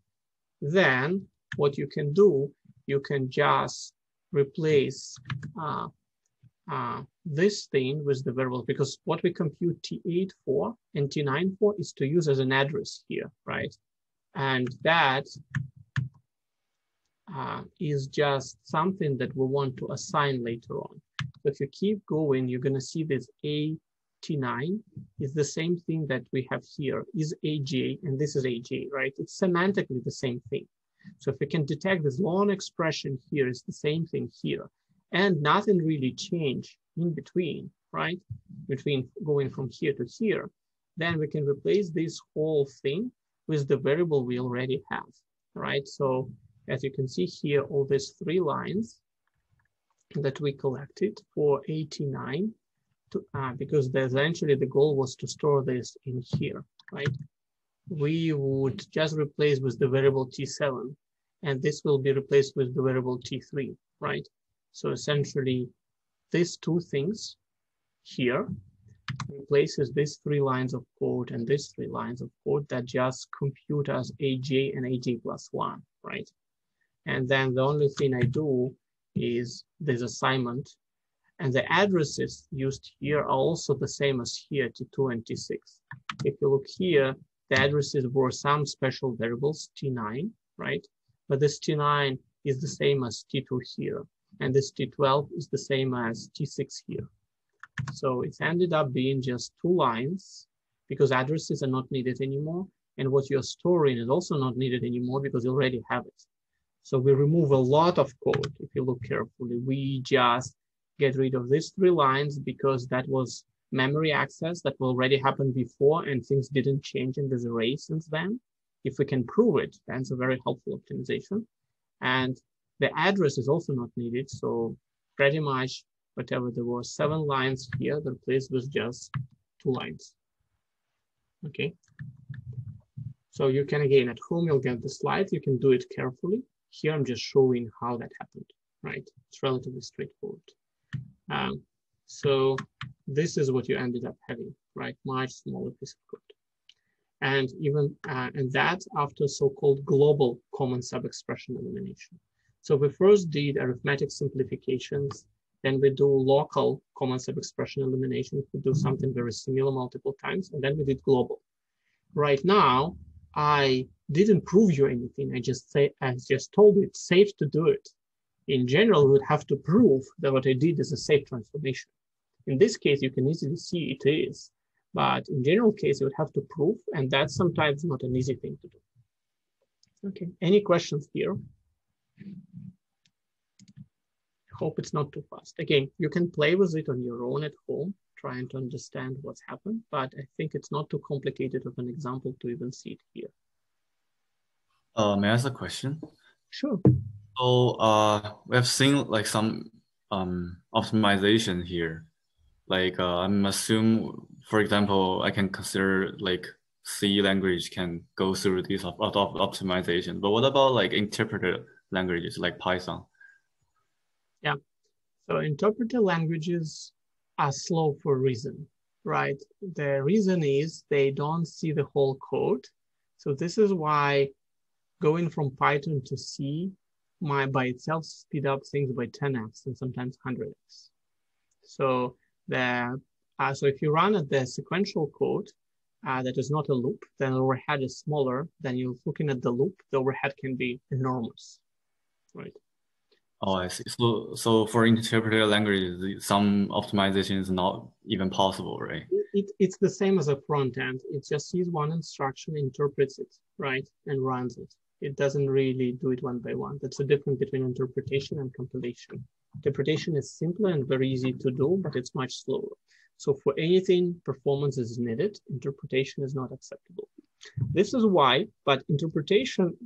then what you can do, you can just replace this thing with the variable, because what we compute T8 for and T9 for is to use as an address here, right? And that is just something that we want to assign later on. So if you keep going, you're going to see this AT9 is the same thing that we have here, is AJ, and this is AJ, right? It's semantically the same thing. So if we can detect this long expression here, it's the same thing here, and nothing really changed in between, right? between going from here to here, then we can replace this whole thing with the variable we already have, right? So as you can see here, all these 3 lines that we collected for 89, because essentially the goal was to store this in here, right? We would just replace with the variable T7, and this will be replaced with the variable T3, right? So essentially, these 2 things here replaces these 3 lines of code and these 3 lines of code that just compute as AJ and AJ plus 1, right? And then the only thing I do is this assignment, and the addresses used here are also the same as here, T2 and T6. If you look here, the addresses were some special variables, T9, right? But this T9 is the same as T2 here, and this T12 is the same as T6 here. So it's ended up being just 2 lines because addresses are not needed anymore, and what you're storing is also not needed anymore because you already have it. So we remove a lot of code. If you look carefully, we just get rid of these 3 lines because that was memory access that already happened before and things didn't change in this array since then. If we can prove it, that's a very helpful optimization. And the address is also not needed. So pretty much whatever there were 7 lines here, the place was just 2 lines. Okay. So you can, again, at home, you'll get the slides. You can do it carefully. Here, I'm just showing how that happened, right? It's relatively straightforward. So this is what you ended up having, right? Much smaller piece of code. And even, and that after so-called global common sub-expression elimination. So we first did arithmetic simplifications, then we do local common sub-expression elimination. We do something very similar multiple times, and then we did global. Right now, I didn't prove you anything. I just told you it's safe to do it. In general, we would have to prove that what I did is a safe transformation. In this case, you can easily see it is, but in general case, you would have to prove, and that's sometimes not an easy thing to do. Okay, any questions here? Hope it's not too fast. Again, you can play with it on your own at home, trying to understand what's happened, but I think it's not too complicated of an example to even see it here. May I ask a question? Sure. So we have seen like some optimization here. Like I'm assume, for example, I can consider like C language can go through this optimization. But what about like interpreter languages like Python? Yeah. So interpreter languages are slow for a reason, right? The reason is they don't see the whole code. So this is why going from Python to C might by itself speed up things by 10x and sometimes 100x. So so if you run at the sequential code that is not a loop, then the overhead is smaller. Then you're looking at the loop, the overhead can be enormous, right? Oh, I see. So for interpreter languages, some optimization is not even possible, right? It's the same as a front end. It just sees one instruction, interprets it, right, and runs it. It doesn't really do it one by one. That's the difference between interpretation and compilation. Interpretation is simpler and very easy to do, but it's much slower. So for anything performance is needed, interpretation is not acceptable. This is why, but interpretation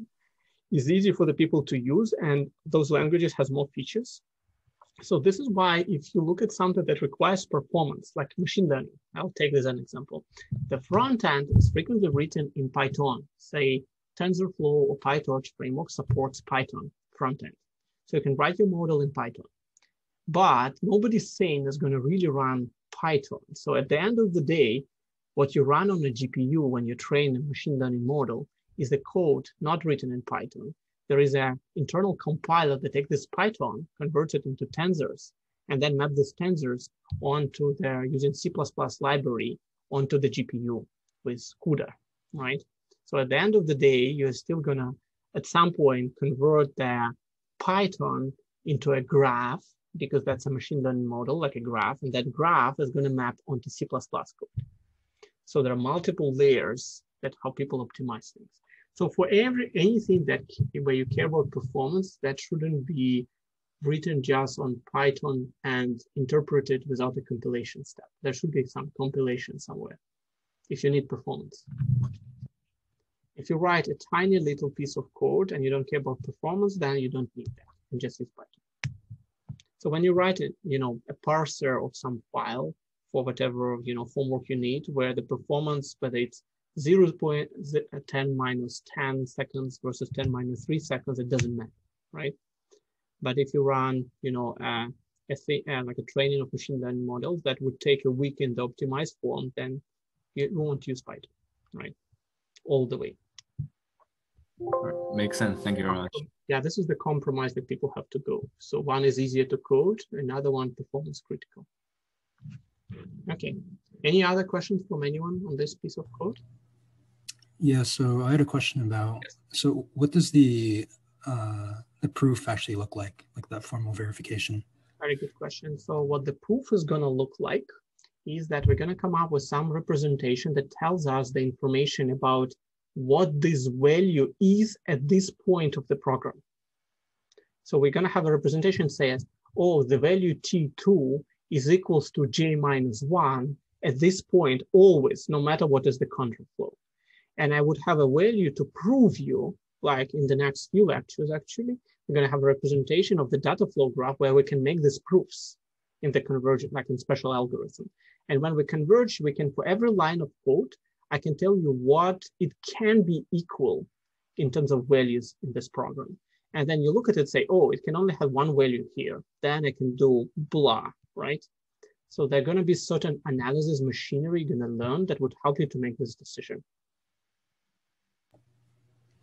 is easy for the people to use, and those languages has more features. So this is why if you look at something that requires performance, like machine learning, I'll take this as an example. The front end is frequently written in Python. Say TensorFlow or PyTorch framework supports Python front end. So you can write your model in Python. But nobody's saying it's going to really run Python. So at the end of the day, what you run on a GPU when you train a machine learning model is the code not written in Python. There is an internal compiler that takes this Python, converts it into tensors, and then map these tensors onto their using C++ library onto the GPU with CUDA, right? So at the end of the day, you're still gonna, at some point, convert the Python into a graph, because that's a machine learning model, like a graph, and that graph is gonna map onto C++ code. So there are multiple layers that how people optimize things. So for anything that where you care about performance, that shouldn't be written just on Python and interpreted without a compilation step. There should be some compilation somewhere if you need performance. If you write a tiny little piece of code and you don't care about performance, then you don't need that. You just use Python. So when you write it, a parser of some file for whatever homework you need, where the performance, whether it's 0.10 minus 10 seconds versus 10 minus 3 seconds, it doesn't matter, right? But if you run, like a training of machine learning models that would take a week in the optimized form, then you won't use Python, right? All the way. Makes sense. Thank you very much. Yeah, this is the compromise that people have to go. So one is easier to code, another one performance critical. Okay. Any other questions from anyone on this piece of code? Yeah, so I had a question about, so what does the proof actually look like that formal verification? Very good question. So what the proof is going to look like is that we're going to come up with some representation that tells us the information about what this value is at this point of the program. So we're going to have a representation says, oh, the value T2 is equals to J minus 1 at this point always, no matter what is the control flow. And I would have a value to prove you, like in the next few lectures, actually, we're going to have a representation of the data flow graph where we can make these proofs in the convergent, like in special algorithm. And when we converge, we can, for every line of code, I can tell you what it can be equal in terms of values in this program. And then you look at it and say, oh, it can only have one value here. Then I can do blah, right? So there are going to be certain analysis machinery you're going to learn that would help you to make this decision.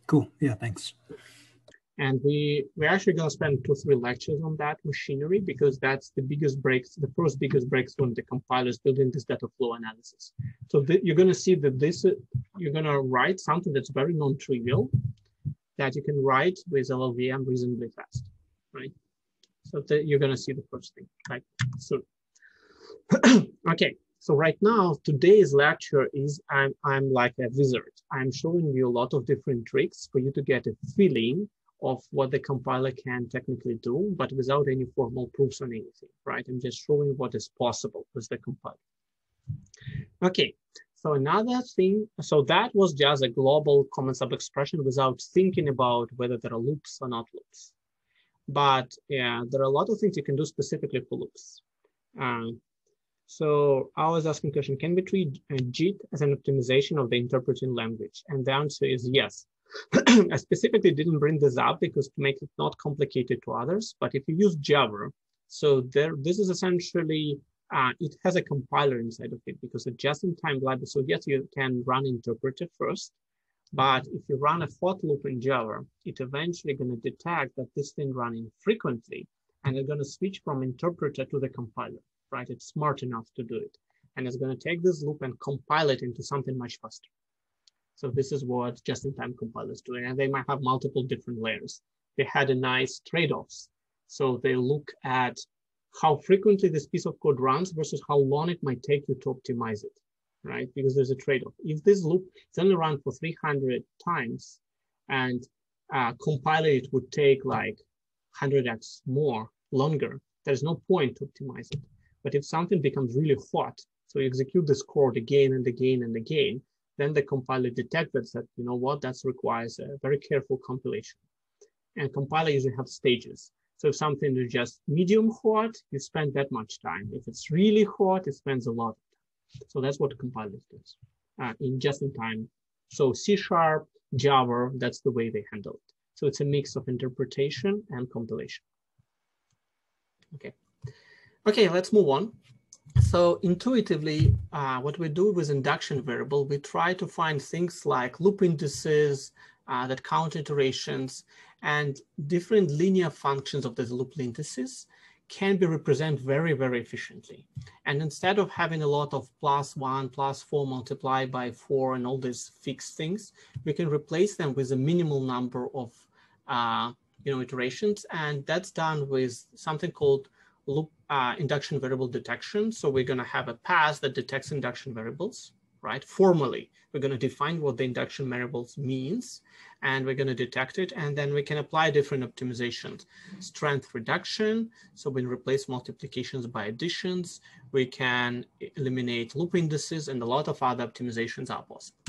Cool. Yeah, thanks. And we're actually going to spend 2 or 3 lectures on that machinery because that's the biggest breaks, the first biggest breakthrough in the compilers building this data flow analysis. So you're going to see that you're going to write something that's very non-trivial that you can write with LLVM reasonably fast, right? So you're going to see the first thing, right? So, okay. So right now, today's lecture is I'm like a wizard. I'm showing you a lot of different tricks for you to get a feeling of what the compiler can technically do, but without any formal proofs on anything, right? I'm just showing what is possible with the compiler. Okay, so another thing, so that was just a global common sub-expression without thinking about whether there are loops or not loops. But yeah, there are a lot of things you can do specifically for loops. So I was asking the question, can we treat JIT as an optimization of the interpreting language? And the answer is yes. I specifically didn't bring this up because to make it not complicated to others, but if you use Java, so this is essentially, it has a compiler inside of it because it's just-in-time library. So yes, you can run interpreter first, but if you run a for loop in Java, it eventually going to detect that this thing running frequently, and it's going to switch from interpreter to the compiler, right? It's smart enough to do it. And it's going to take this loop and compile it into something much faster. So this is what just-in-time compilers do. And they might have multiple different layers. They had a nice trade-offs. So they look at how frequently this piece of code runs versus how long it might take you to optimize it, right? Because there's a trade-off. If this loop is only run for 300 times and compiling it would take like 100x more, longer, there's no point to optimize it. But if something becomes really hot, so you execute this code again and again and again, then the compiler detects that, you know what, that requires a very careful compilation. And compiler usually have stages. So if something is just medium hot, you spend that much time. If it's really hot, it spends a lot of time. So that's what the compiler does in just-in-time. So C#, Java, that's the way they handle it. So it's a mix of interpretation and compilation. Okay. Okay, let's move on. So intuitively, what we do with induction variable, we try to find things like loop indices that count iterations, and different linear functions of these loop indices can be represented very, very efficiently. And instead of having a lot of +1, +4 multiplied by 4 and all these fixed things, we can replace them with a minimal number of iterations. And that's done with something called loop induction variable detection. So we're going to have a pass that detects induction variables, right? Formally, we're going to define what the induction variables means, and we're going to detect it, and then we can apply different optimizations. Strength reduction, so we replace multiplications by additions. We can eliminate loop indices, and a lot of other optimizations are possible.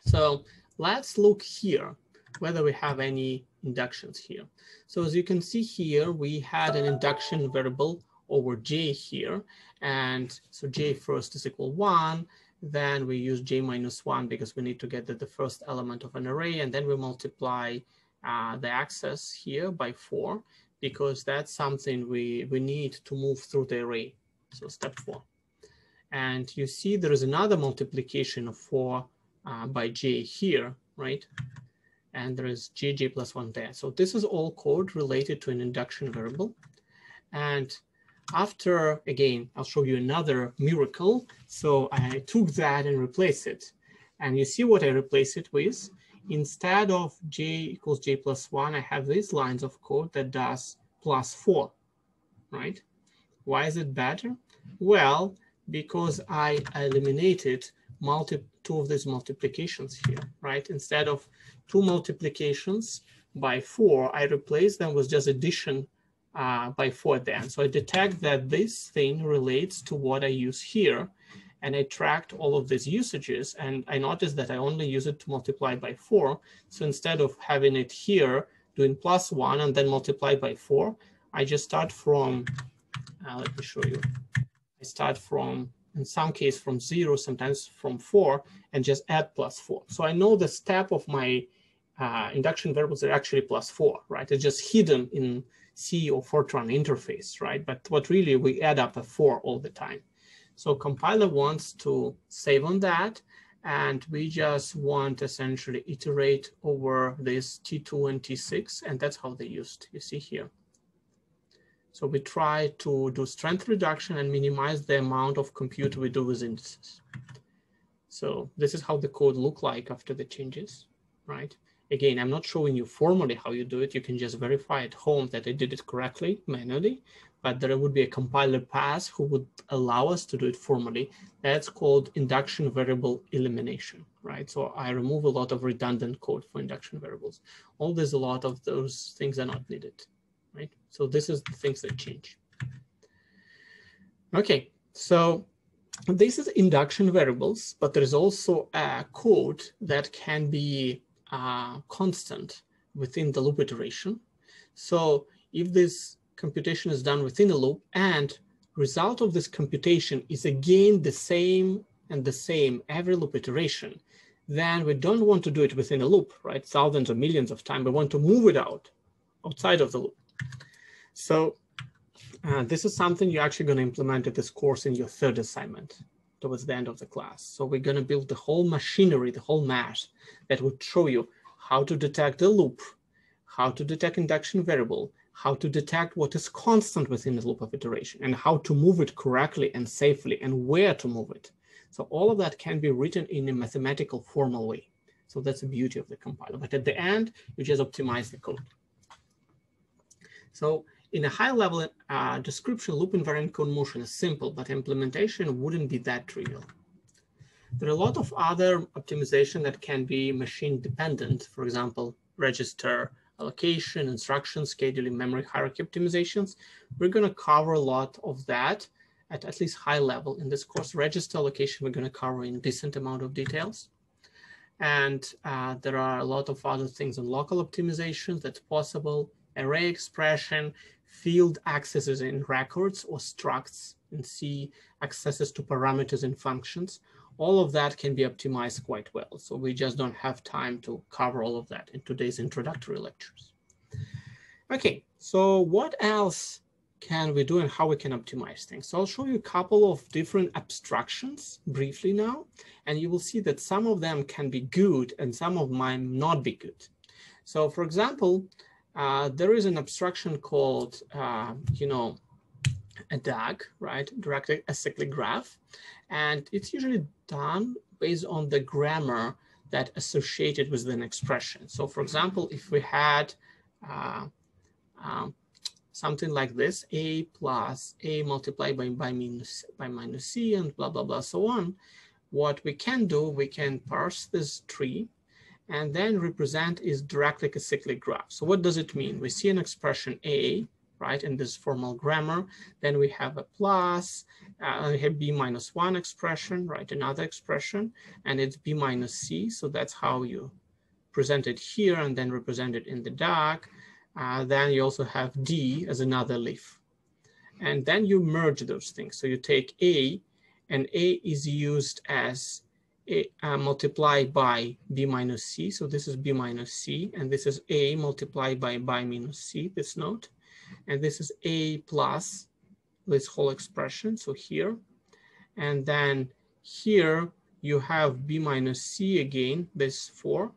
So let's look here whether we have any inductions here. So as you can see here, we had an induction variable over j here, and so j first is equal 1. Then we use j minus 1 because we need to get the first element of an array, and then we multiply the access here by 4 because that's something we need to move through the array. So step 4. And you see there is another multiplication of 4 by j here, right? And there is jj plus 1 there. So this is all code related to an induction variable. And after, again, I'll show you another miracle. So I took that and replaced it. And you see what I replace it with? Instead of j equals j plus 1, I have these lines of code that does plus 4, right? Why is it better? Well, because I eliminated two of these multiplications here, right? Instead of 2 multiplications by 4, I replaced them with just addition by 4 then. So I detect that this thing relates to what I use here, and I tracked all of these usages, and I noticed that I only use it to multiply by 4. So instead of having it here doing plus 1 and then multiply by 4, I just start from, let me show you. I start from, in some case, from 0, sometimes from 4, and just add plus 4. So I know the step of my induction variables are actually plus 4, right? It's just hidden in C or Fortran interface, right? But what really, we add up a 4 all the time. So compiler wants to save on that, and we just want essentially iterate over this T2 and T6, and that's how they used, you see here. So we try to do strength reduction and minimize the amount of compute we do with indices. So this is how the code looked like after the changes, right? Again, I'm not showing you formally how you do it. You can just verify at home that I did it correctly, manually, but there would be a compiler pass who would allow us to do it formally. That's called induction variable elimination, right? So I remove a lot of redundant code for induction variables. A lot of those things are not needed, right? So this is the things that change. Okay, so this is induction variables, but there is also a code that can be constant within the loop iteration. So if this computation is done within a loop and result of this computation is again the same and the same every loop iteration, then we don't want to do it within a loop, right? Thousands or millions of times. We want to move it outside of the loop. So this is something you're actually going to implement in this course in your third assignment towards the end of the class. So we're going to build the whole machinery, the whole math that would show you how to detect the loop, how to detect induction variable, how to detect what is constant within the loop of iteration, and how to move it correctly and safely, and where to move it. So all of that can be written in a mathematical formal way. So that's the beauty of the compiler. But at the end, you just optimize the code. So in a high level description, loop invariant code motion is simple, but implementation wouldn't be that trivial. There are a lot of other optimization that can be machine dependent. For example, register allocation, instruction scheduling, memory hierarchy optimizations. We're going to cover a lot of that at least high level in this course. Register allocation, we're going to cover in a decent amount of details. And there are a lot of other things on local optimizations that's possible, array expression, field accesses in records or structs in C, accesses to parameters and functions. All of that can be optimized quite well. So we just don't have time to cover all of that in today's introductory lectures. Okay, so what else can we do and how we can optimize things? So I'll show you a couple of different abstractions briefly now, and you will see that some of them can be good and some of them might not be good. So for example, there is an abstraction called, a DAG, right? Direct acyclic graph. And it's usually done based on the grammar that associated with an expression. So for example, if we had something like this, a plus a multiplied by minus c and blah, blah, blah, so on, what we can do, we can parse this tree and then represent is direct like a cyclic graph. So what does it mean? We see an expression A, right, in this formal grammar. Then we have a plus, we have B minus 1 expression, right, another expression, and it's B minus C. So that's how you present it here and then represent it in the dark. Then you also have D as another leaf. And then you merge those things. So you take A, and A is used as multiplied by B minus C. So this is B minus C, and this is A multiplied by minus C, this note. And this is A plus this whole expression, so here. And then here you have B minus C again, this 4,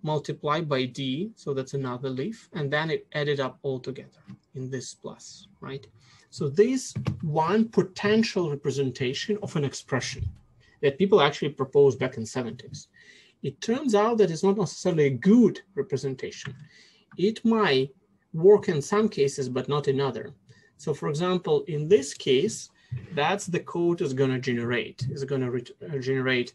multiplied by D, so that's another leaf. And then it added up all together in this plus, right? So this one potential representation of an expression that people actually proposed back in the 70s. It turns out that it's not necessarily a good representation. It might work in some cases, but not in other. So for example, in this case, that's the code is going to generate. It's going to generate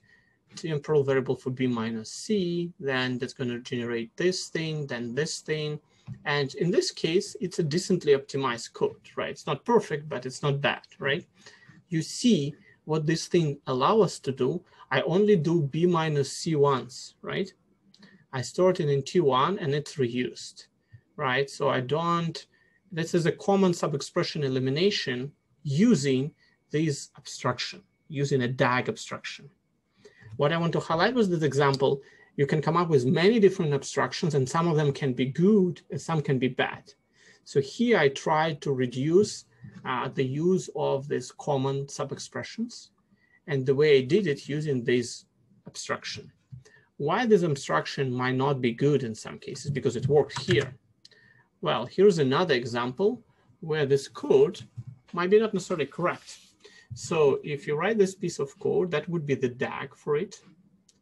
temporal variable for B minus C, then that's going to generate this thing, then this thing. And in this case, it's a decently optimized code, right? It's not perfect, but it's not bad, right? You see what this thing allows us to do. I only do B minus C once, right? I store it in T1 and it's reused, right? So I don't, this is a common sub-expression elimination using this abstraction, using a DAG abstraction. What I want to highlight was this example. You can come up with many different abstractions and some of them can be good and some can be bad. So here I tried to reduce the use of these common sub-expressions. And the way I did it using this abstraction. Why this abstraction might not be good in some cases, because it worked here. Well, here's another example where this code might be not necessarily correct. So if you write this piece of code, that would be the DAG for it.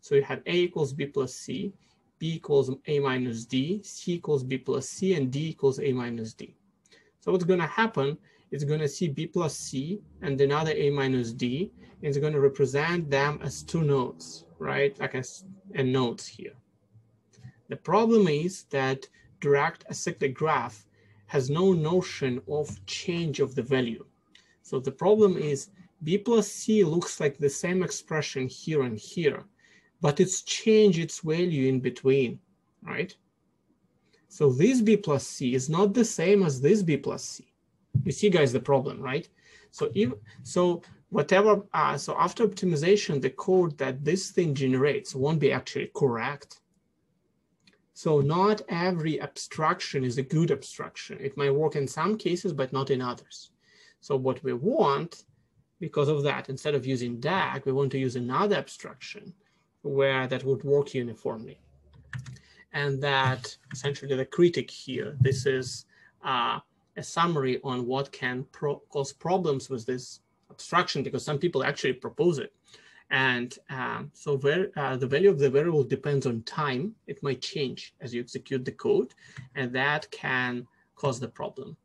So you have A equals B plus C, B equals A minus D, C equals B plus C, and D equals A minus D. So what's going to happen is going to see B plus C and another A minus D, and it's going to represent them as two nodes, right? Like as nodes here. The problem is that direct acyclic graph has no notion of change of the value. So the problem is B plus C looks like the same expression here and here, but it's changed its value in between, right? So this B plus C is not the same as this B plus C. You see, guys, the problem, right? So whatever, so after optimization, the code that this thing generates won't be actually correct. So not every abstraction is a good abstraction. It might work in some cases, but not in others. So what we want, because of that, instead of using DAG, we want to use another abstraction where that would work uniformly. And that essentially the critic here, this is a summary on what can cause problems with this abstraction, because some people actually propose it. And so the value of the variable depends on time. It might change as you execute the code, and that can cause the problem.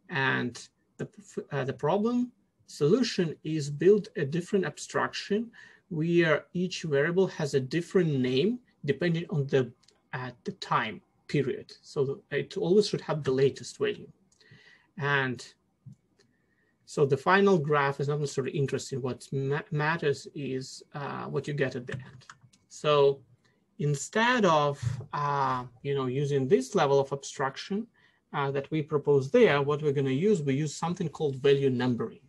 And the problem solution is build a different abstraction where each variable has a different name depending on the time period. So it always should have the latest value. And so the final graph is not necessarily interesting. What matters is what you get at the end. So instead of using this level of abstraction that we propose there, what we're going to use, we use something called value numbering.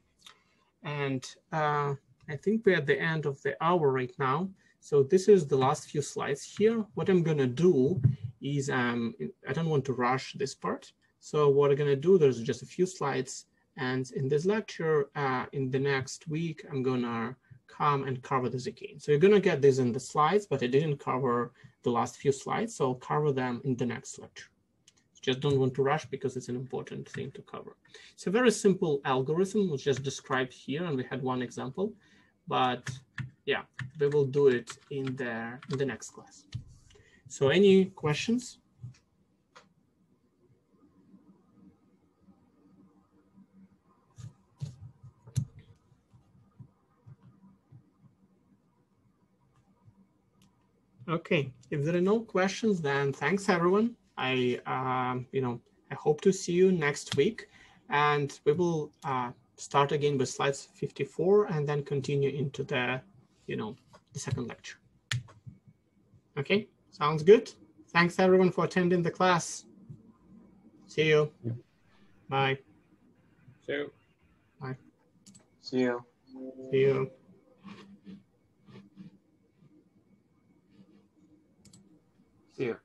And I think we're at the end of the hour right now. So this is the last few slides here. What I'm going to do is I don't want to rush this part. So what I'm going to do, there's just a few slides. And in this lecture, in the next week, I'm going to come and cover this again. So you're going to get this in the slides, but I didn't cover the last few slides. So I'll cover them in the next lecture. Just don't want to rush because it's an important thing to cover. It's a very simple algorithm, which is described here, and we had one example. But yeah, we will do it in the next class. So any questions? Okay, if there are no questions, then thanks everyone. I hope to see you next week, and we will start again with slides 54 and then continue into the second lecture. Okay, sounds good. Thanks everyone for attending the class. See you. Bye. See you. Bye. See you. See you. See you.